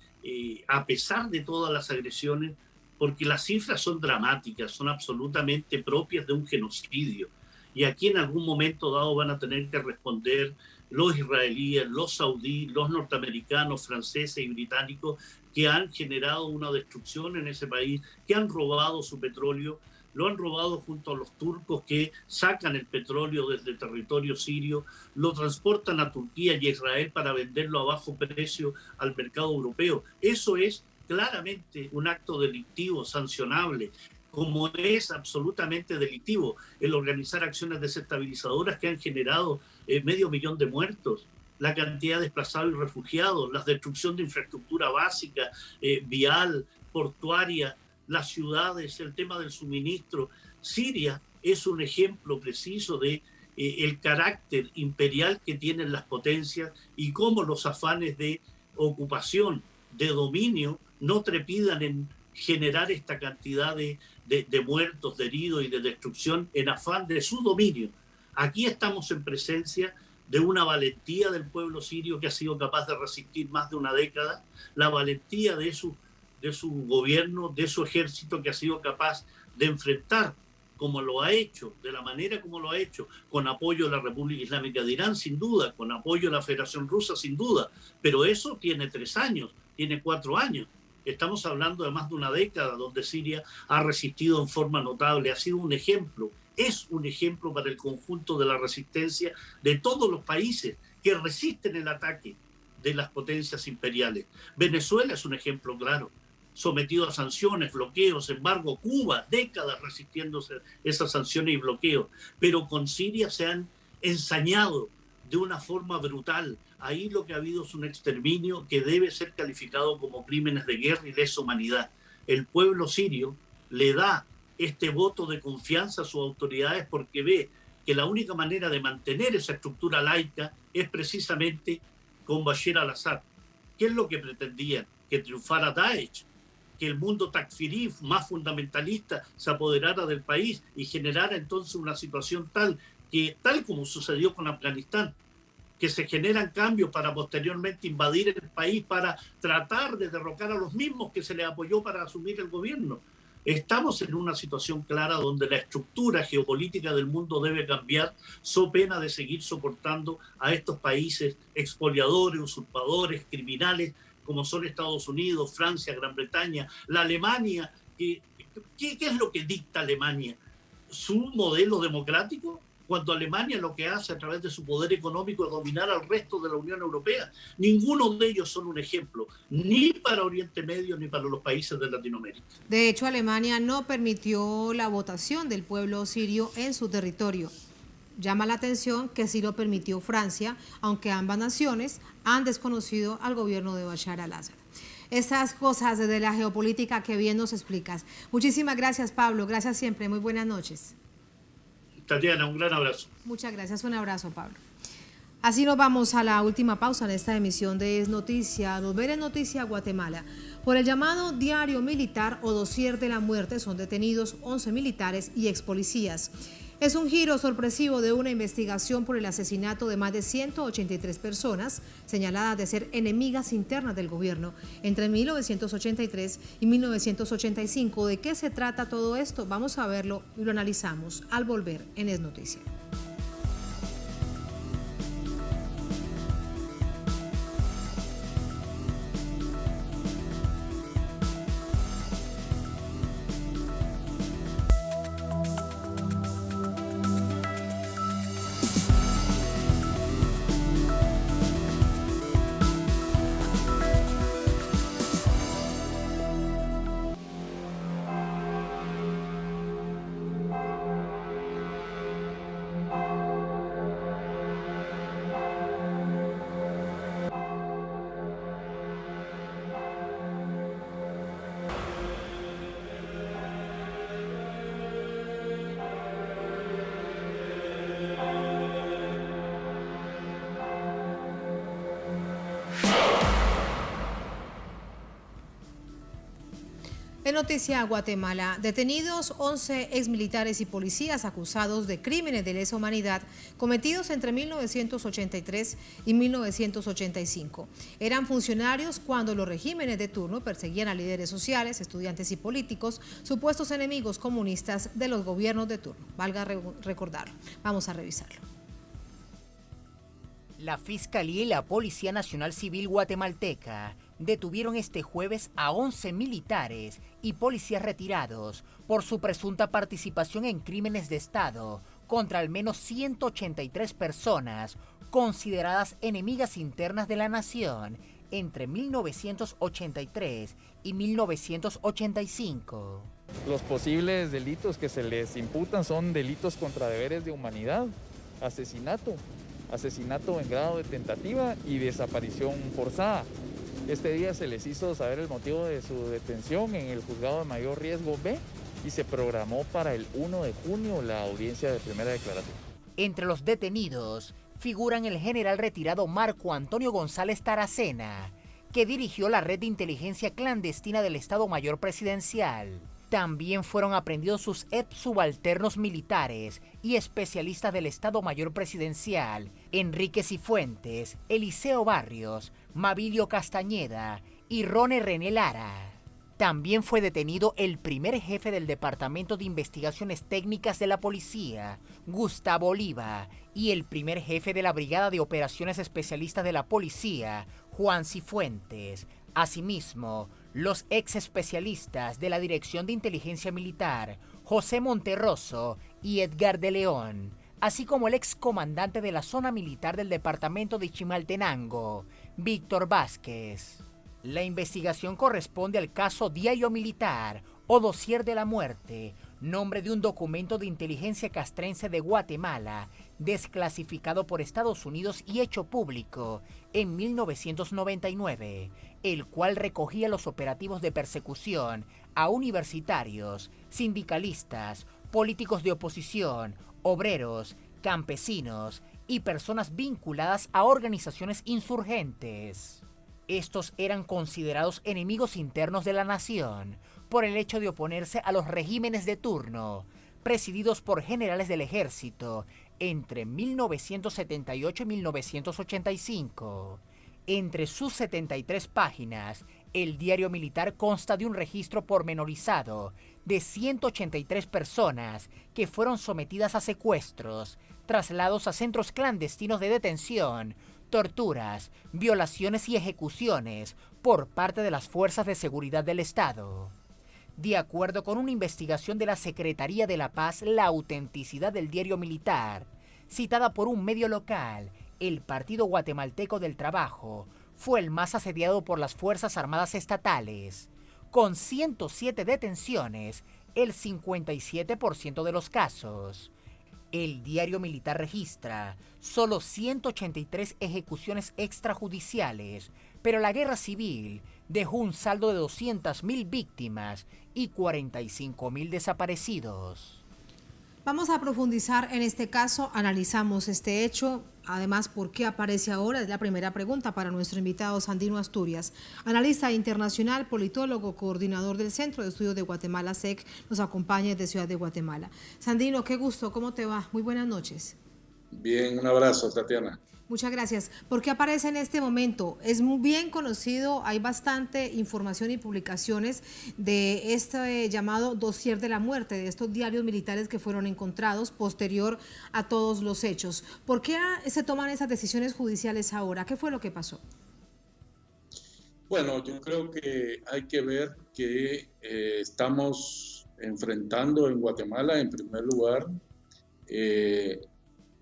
a pesar de todas las agresiones, porque las cifras son dramáticas, son absolutamente propias de un genocidio, y aquí en algún momento dado van a tener que responder los israelíes, los saudíes, los norteamericanos, franceses y británicos, que han generado una destrucción en ese país, que han robado su petróleo, lo han robado junto a los turcos que sacan el petróleo desde el territorio sirio, lo transportan a Turquía y a Israel para venderlo a bajo precio al mercado europeo. Eso es claramente un acto delictivo, sancionable, como es absolutamente delictivo el organizar acciones desestabilizadoras que han generado 500.000 de muertos, la cantidad de desplazados y refugiados, la destrucción de infraestructura básica, vial, portuaria, las ciudades, el tema del suministro. Siria es un ejemplo preciso de el carácter imperial que tienen las potencias y cómo los afanes de ocupación, de dominio, no trepidan en generar esta cantidad de muertos, de heridos y de destrucción en afán de su dominio. Aquí estamos en presencia de una valentía del pueblo sirio que ha sido capaz de resistir más de una década, la valentía de su gobierno, de su ejército, que ha sido capaz de enfrentar, como lo ha hecho, de la manera como lo ha hecho, con apoyo de la República Islámica de Irán, sin duda, con apoyo de la Federación Rusa, sin duda, pero eso tiene 3 años, tiene 4 años. Estamos hablando de más de una década donde Siria ha resistido en forma notable, ha sido un ejemplo, es un ejemplo para el conjunto de la resistencia de todos los países que resisten el ataque de las potencias imperiales. Venezuela es un ejemplo claro, sometido a sanciones, bloqueos, embargo. Cuba, décadas resistiéndose esas sanciones y bloqueos, pero con Siria se han ensañado de una forma brutal. Ahí lo que ha habido es un exterminio que debe ser calificado como crímenes de guerra y lesa humanidad. El pueblo sirio le da este voto de confianza a sus autoridades porque ve que la única manera de mantener esa estructura laica es precisamente con Bashar al-Assad. ¿Qué es lo que pretendían? Que triunfara Daesh, que el mundo takfirí más fundamentalista se apoderara del país y generara entonces una situación tal como sucedió con Afganistán, que se generan cambios para posteriormente invadir el país para tratar de derrocar a los mismos que se les apoyó para asumir el gobierno. Estamos en una situación clara donde la estructura geopolítica del mundo debe cambiar, so pena de seguir soportando a estos países expoliadores, usurpadores, criminales, como son Estados Unidos, Francia, Gran Bretaña, la Alemania. ¿Qué es lo que dicta Alemania? ¿Su modelo democrático? Cuando Alemania lo que hace a través de su poder económico es dominar al resto de la Unión Europea. Ninguno de ellos son un ejemplo, ni para Oriente Medio ni para los países de Latinoamérica. De hecho, Alemania no permitió la votación del pueblo sirio en su territorio. Llama la atención que sí lo permitió Francia, aunque ambas naciones han desconocido al gobierno de Bashar al-Assad. Esas cosas de la geopolítica que bien nos explicas. Muchísimas gracias, Pablo. Gracias siempre. Muy buenas noches. Tatiana, un gran abrazo. Muchas gracias. Un abrazo, Pablo. Así nos vamos a la última pausa en esta emisión de Es Noticia. Volver en Noticia Guatemala. Por el llamado diario militar o dossier de la muerte son detenidos 11 militares y expolicías. Es un giro sorpresivo de una investigación por el asesinato de más de 183 personas señaladas de ser enemigas internas del gobierno entre 1983 y 1985. ¿De qué se trata todo esto? Vamos a verlo y lo analizamos al volver en Es Noticia. En Noticia Guatemala, detenidos 11 exmilitares y policías acusados de crímenes de lesa humanidad cometidos entre 1983 y 1985. Eran funcionarios cuando los regímenes de turno perseguían a líderes sociales, estudiantes y políticos, supuestos enemigos comunistas de los gobiernos de turno. Valga recordarlo. Vamos a revisarlo. La Fiscalía y la Policía Nacional Civil guatemalteca detuvieron este jueves a 11 militares y policías retirados por su presunta participación en crímenes de Estado contra al menos 183 personas consideradas enemigas internas de la nación entre 1983 y 1985. Los posibles delitos que se les imputan son delitos contra deberes de humanidad, asesinato en grado de tentativa y desaparición forzada. Este día se les hizo saber el motivo de su detención en el juzgado de mayor riesgo B y se programó para el 1 de junio la audiencia de primera declaración. Entre los detenidos figuran el general retirado Marco Antonio González Taracena, que dirigió la red de inteligencia clandestina del Estado Mayor Presidencial. También fueron aprehendidos sus ex subalternos militares y especialistas del Estado Mayor Presidencial, Enrique Cifuentes, Eliseo Barrios, Mabilio Castañeda y Rone René Lara. También fue detenido el primer jefe del Departamento de Investigaciones Técnicas de la Policía, Gustavo Oliva, y el primer jefe de la Brigada de Operaciones Especialistas de la Policía, Juan Cifuentes. Asimismo, los ex especialistas de la Dirección de Inteligencia Militar, José Monterroso y Edgar de León, así como el ex comandante de la zona militar del departamento de Chimaltenango, Víctor Vázquez. La investigación corresponde al caso Diario Militar o Dossier de la Muerte, nombre de un documento de inteligencia castrense de Guatemala, desclasificado por Estados Unidos y hecho público en 1999, el cual recogía los operativos de persecución a universitarios, sindicalistas, políticos de oposición, obreros, campesinos y personas vinculadas a organizaciones insurgentes. Estos eran considerados enemigos internos de la nación por el hecho de oponerse a los regímenes de turno, presididos por generales del ejército entre 1978 y 1985. Entre sus 73 páginas, el diario militar consta de un registro pormenorizado de 183 personas que fueron sometidas a secuestros, traslados a centros clandestinos de detención, torturas, violaciones y ejecuciones por parte de las fuerzas de seguridad del Estado. De acuerdo con una investigación de la Secretaría de la Paz, la autenticidad del diario militar, citada por un medio local, el Partido Guatemalteco del Trabajo, fue el más asediado por las Fuerzas Armadas Estatales, con 107 detenciones, el 57% de los casos. El diario militar registra solo 183 ejecuciones extrajudiciales, pero la guerra civil dejó un saldo de 200.000 víctimas y 45.000 desaparecidos. Vamos a profundizar en este caso, analizamos este hecho, además, ¿por qué aparece ahora? Es la primera pregunta para nuestro invitado Sandino Asturias, analista internacional, politólogo, coordinador del Centro de Estudios de Guatemala, CEG, nos acompaña desde Ciudad de Guatemala. Sandino, qué gusto, ¿cómo te va? Muy buenas noches. Bien, un abrazo, Tatiana. Muchas gracias. ¿Por qué aparece en este momento? Es muy bien conocido, hay bastante información y publicaciones de este llamado dossier de la muerte, de estos diarios militares que fueron encontrados posterior a todos los hechos. ¿Por qué se toman esas decisiones judiciales ahora? ¿Qué fue lo que pasó? Bueno, yo creo que hay que ver que estamos enfrentando en Guatemala, en primer lugar,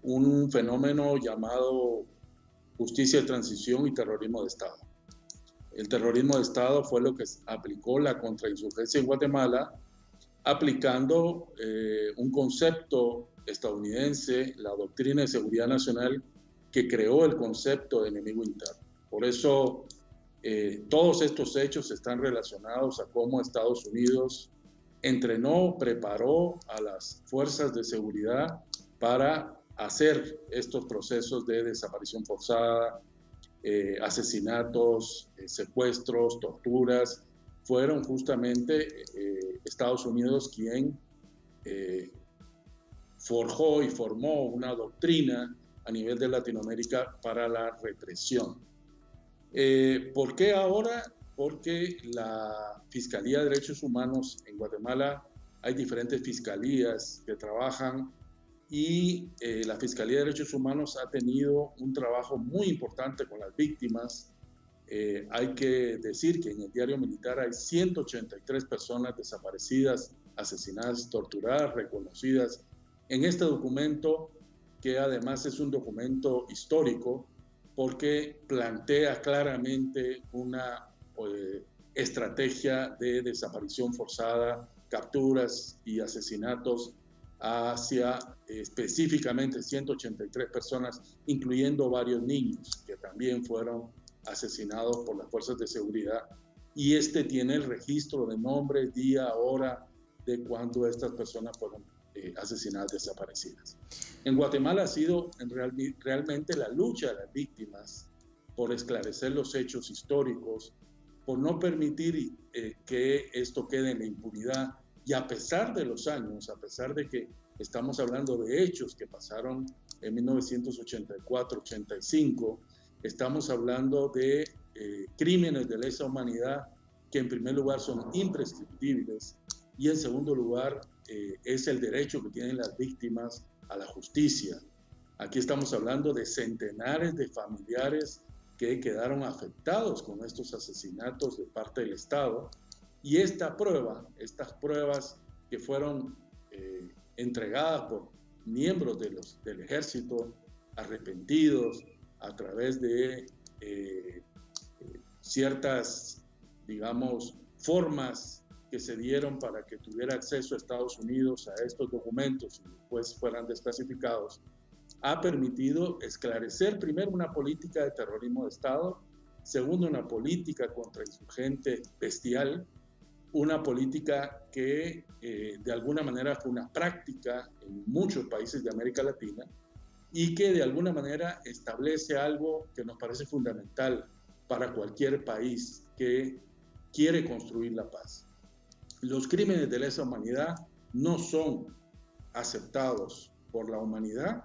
un fenómeno llamado justicia de transición y terrorismo de Estado. El terrorismo de Estado fue lo que aplicó la contrainsurgencia en Guatemala, aplicando un concepto estadounidense, la doctrina de seguridad nacional, que creó el concepto de enemigo interno. Por eso todos estos hechos están relacionados a cómo Estados Unidos entrenó, preparó a las fuerzas de seguridad para hacer estos procesos de desaparición forzada, asesinatos, secuestros, torturas. Fueron justamente Estados Unidos quien forjó y formó una doctrina a nivel de Latinoamérica para la represión. ¿Por qué ahora? Porque la Fiscalía de Derechos Humanos en Guatemala, hay diferentes fiscalías que trabajan, y la Fiscalía de Derechos Humanos ha tenido un trabajo muy importante con las víctimas. Hay que decir que en el diario militar hay 183 personas desaparecidas, asesinadas, torturadas, reconocidas en este documento, que además es un documento histórico porque plantea claramente una estrategia de desaparición forzada, capturas y asesinatos hacia específicamente 183 personas, incluyendo varios niños que también fueron asesinados por las fuerzas de seguridad. Y este tiene el registro de nombre, día, hora de cuando estas personas fueron asesinadas, desaparecidas. En Guatemala ha sido realmente la lucha de las víctimas por esclarecer los hechos históricos, por no permitir que esto quede en la impunidad. Y a pesar de los años, a pesar de que estamos hablando de hechos que pasaron en 1984-85, estamos hablando de crímenes de lesa humanidad que en primer lugar son imprescriptibles y en segundo lugar es el derecho que tienen las víctimas a la justicia. Aquí estamos hablando de centenares de familiares que quedaron afectados con estos asesinatos de parte del Estado. Y estas pruebas que fueron entregadas por miembros del ejército arrepentidos a través de ciertas, digamos, formas que se dieron para que tuviera acceso a Estados Unidos a estos documentos y después fueran desclasificados, ha permitido esclarecer primero una política de terrorismo de Estado, segundo una política contrainsurgente bestial, una política que de alguna manera fue una práctica en muchos países de América Latina y que de alguna manera establece algo que nos parece fundamental para cualquier país que quiere construir la paz. Los crímenes de lesa humanidad no son aceptados por la humanidad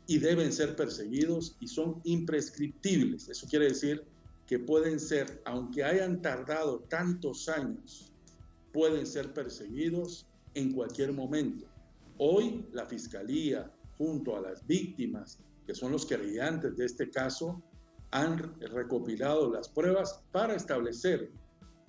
y deben ser perseguidos y son imprescriptibles. Eso quiere decir que pueden ser, aunque hayan tardado tantos años, pueden ser perseguidos en cualquier momento. Hoy la Fiscalía, junto a las víctimas, que son los querellantes de este caso, han recopilado las pruebas para establecer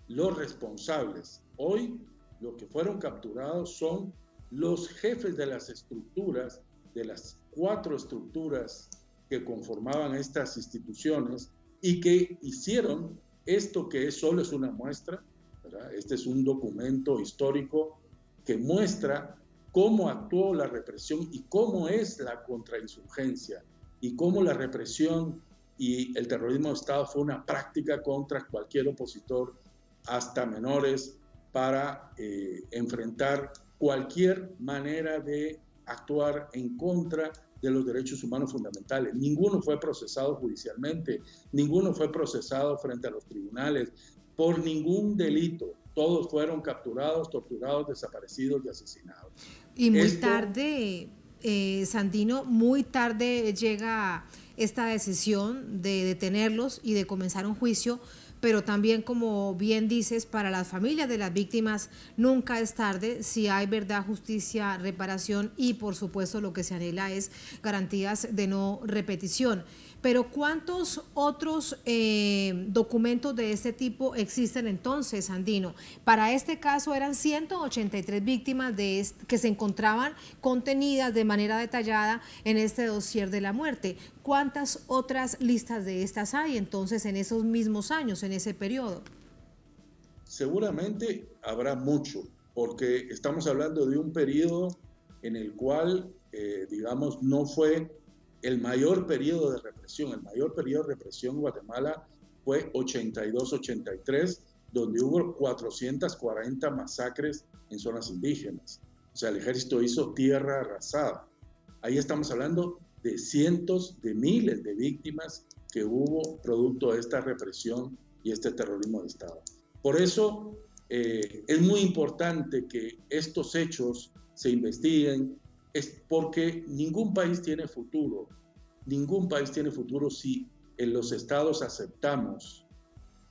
los responsables. Hoy lo que fueron capturados son los jefes de las estructuras, de las 4 estructuras que conformaban estas instituciones y que hicieron esto que solo es una muestra, ¿verdad? Este es un documento histórico que muestra cómo actuó la represión y cómo es la contrainsurgencia y cómo la represión y el terrorismo de Estado fue una práctica contra cualquier opositor, hasta menores, para enfrentar cualquier manera de actuar en contra de los derechos humanos fundamentales. Ninguno fue procesado judicialmente, ninguno fue procesado frente a los tribunales por ningún delito. Todos fueron capturados, torturados, desaparecidos y asesinados. Y muy tarde, Sandino, muy tarde llega esta decisión de detenerlos y de comenzar un juicio, pero también, como bien dices, para las familias de las víctimas nunca es tarde si hay verdad, justicia, reparación y, por supuesto, lo que se anhela es garantías de no repetición. Pero ¿cuántos otros documentos de este tipo existen entonces, Sandino? Para este caso eran 183 víctimas que se encontraban contenidas de manera detallada en este dossier de la muerte. ¿Cuántas otras listas de estas hay entonces en esos mismos años, en ese periodo? Seguramente habrá mucho, porque estamos hablando de un periodo en el cual, digamos, no fue el mayor periodo de represión. El mayor periodo de represión en Guatemala fue 82-83, donde hubo 440 masacres en zonas indígenas. O sea, el ejército hizo tierra arrasada. Ahí estamos hablando de cientos de miles de víctimas que hubo producto de esta represión y este terrorismo de Estado. Por eso es muy importante que estos hechos se investiguen, es porque ningún país tiene futuro si en los estados aceptamos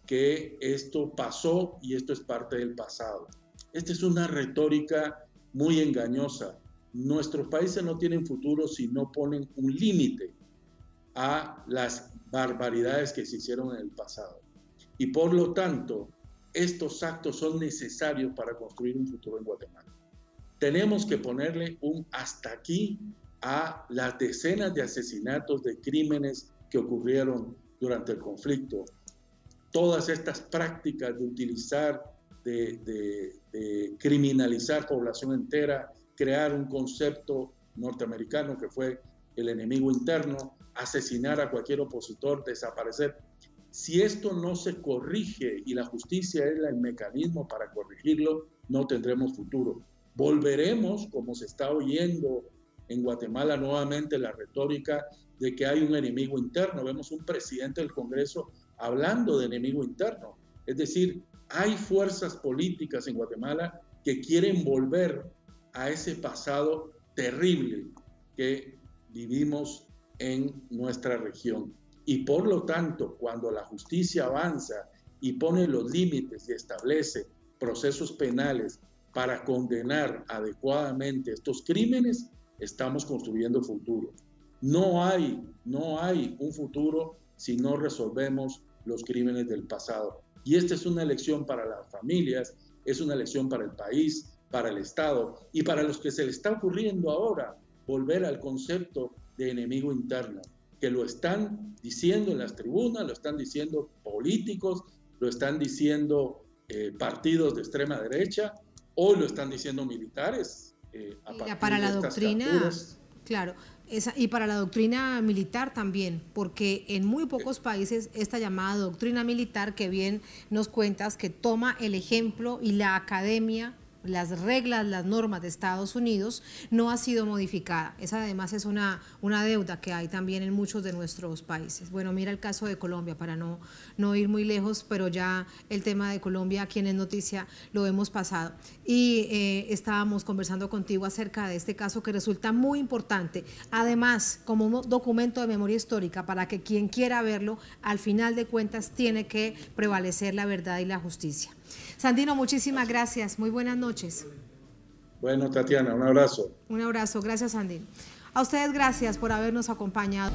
que esto pasó y esto es parte del pasado. Esta es una retórica muy engañosa. Nuestros países no tienen futuro si no ponen un límite a las barbaridades que se hicieron en el pasado. Y por lo tanto, estos actos son necesarios para construir un futuro en Guatemala. Tenemos que ponerle un hasta aquí a las decenas de asesinatos, de crímenes que ocurrieron durante el conflicto. Todas estas prácticas de utilizar, de criminalizar población entera, crear un concepto norteamericano que fue el enemigo interno, asesinar a cualquier opositor, desaparecer. Si esto no se corrige y la justicia es el mecanismo para corregirlo, no tendremos futuro. Volveremos, como se está oyendo en Guatemala nuevamente, la retórica de que hay un enemigo interno. Vemos un presidente del Congreso hablando de enemigo interno. Es decir, hay fuerzas políticas en Guatemala que quieren volver a ese pasado terrible que vivimos en nuestra región. Y por lo tanto, cuando la justicia avanza y pone los límites y establece procesos penales para condenar adecuadamente estos crímenes, estamos construyendo futuro. No hay un futuro si no resolvemos los crímenes del pasado. Y esta es una lección para las familias, es una lección para el país, para el Estado y para los que se le está ocurriendo ahora volver al concepto de enemigo interno, que lo están diciendo en las tribunas, lo están diciendo políticos, lo están diciendo partidos de extrema derecha, o lo están diciendo militares. Para la doctrina, claro, y para la doctrina militar también, porque en muy pocos países esta llamada doctrina militar que bien nos cuentas, que toma el ejemplo y la academia, las reglas, las normas de Estados Unidos, no ha sido modificada. Esa además es una deuda que hay también en muchos de nuestros países. Bueno, mira el caso de Colombia, para no ir muy lejos, pero ya el tema de Colombia aquí en Es Noticia lo hemos pasado. Y estábamos conversando contigo acerca de este caso que resulta muy importante. Además, como un documento de memoria histórica, para que quien quiera verlo, al final de cuentas tiene que prevalecer la verdad y la justicia. Sandino, muchísimas gracias. Muy buenas noches. Bueno, Tatiana, un abrazo. Un abrazo. Gracias, Sandino. A ustedes gracias por habernos acompañado.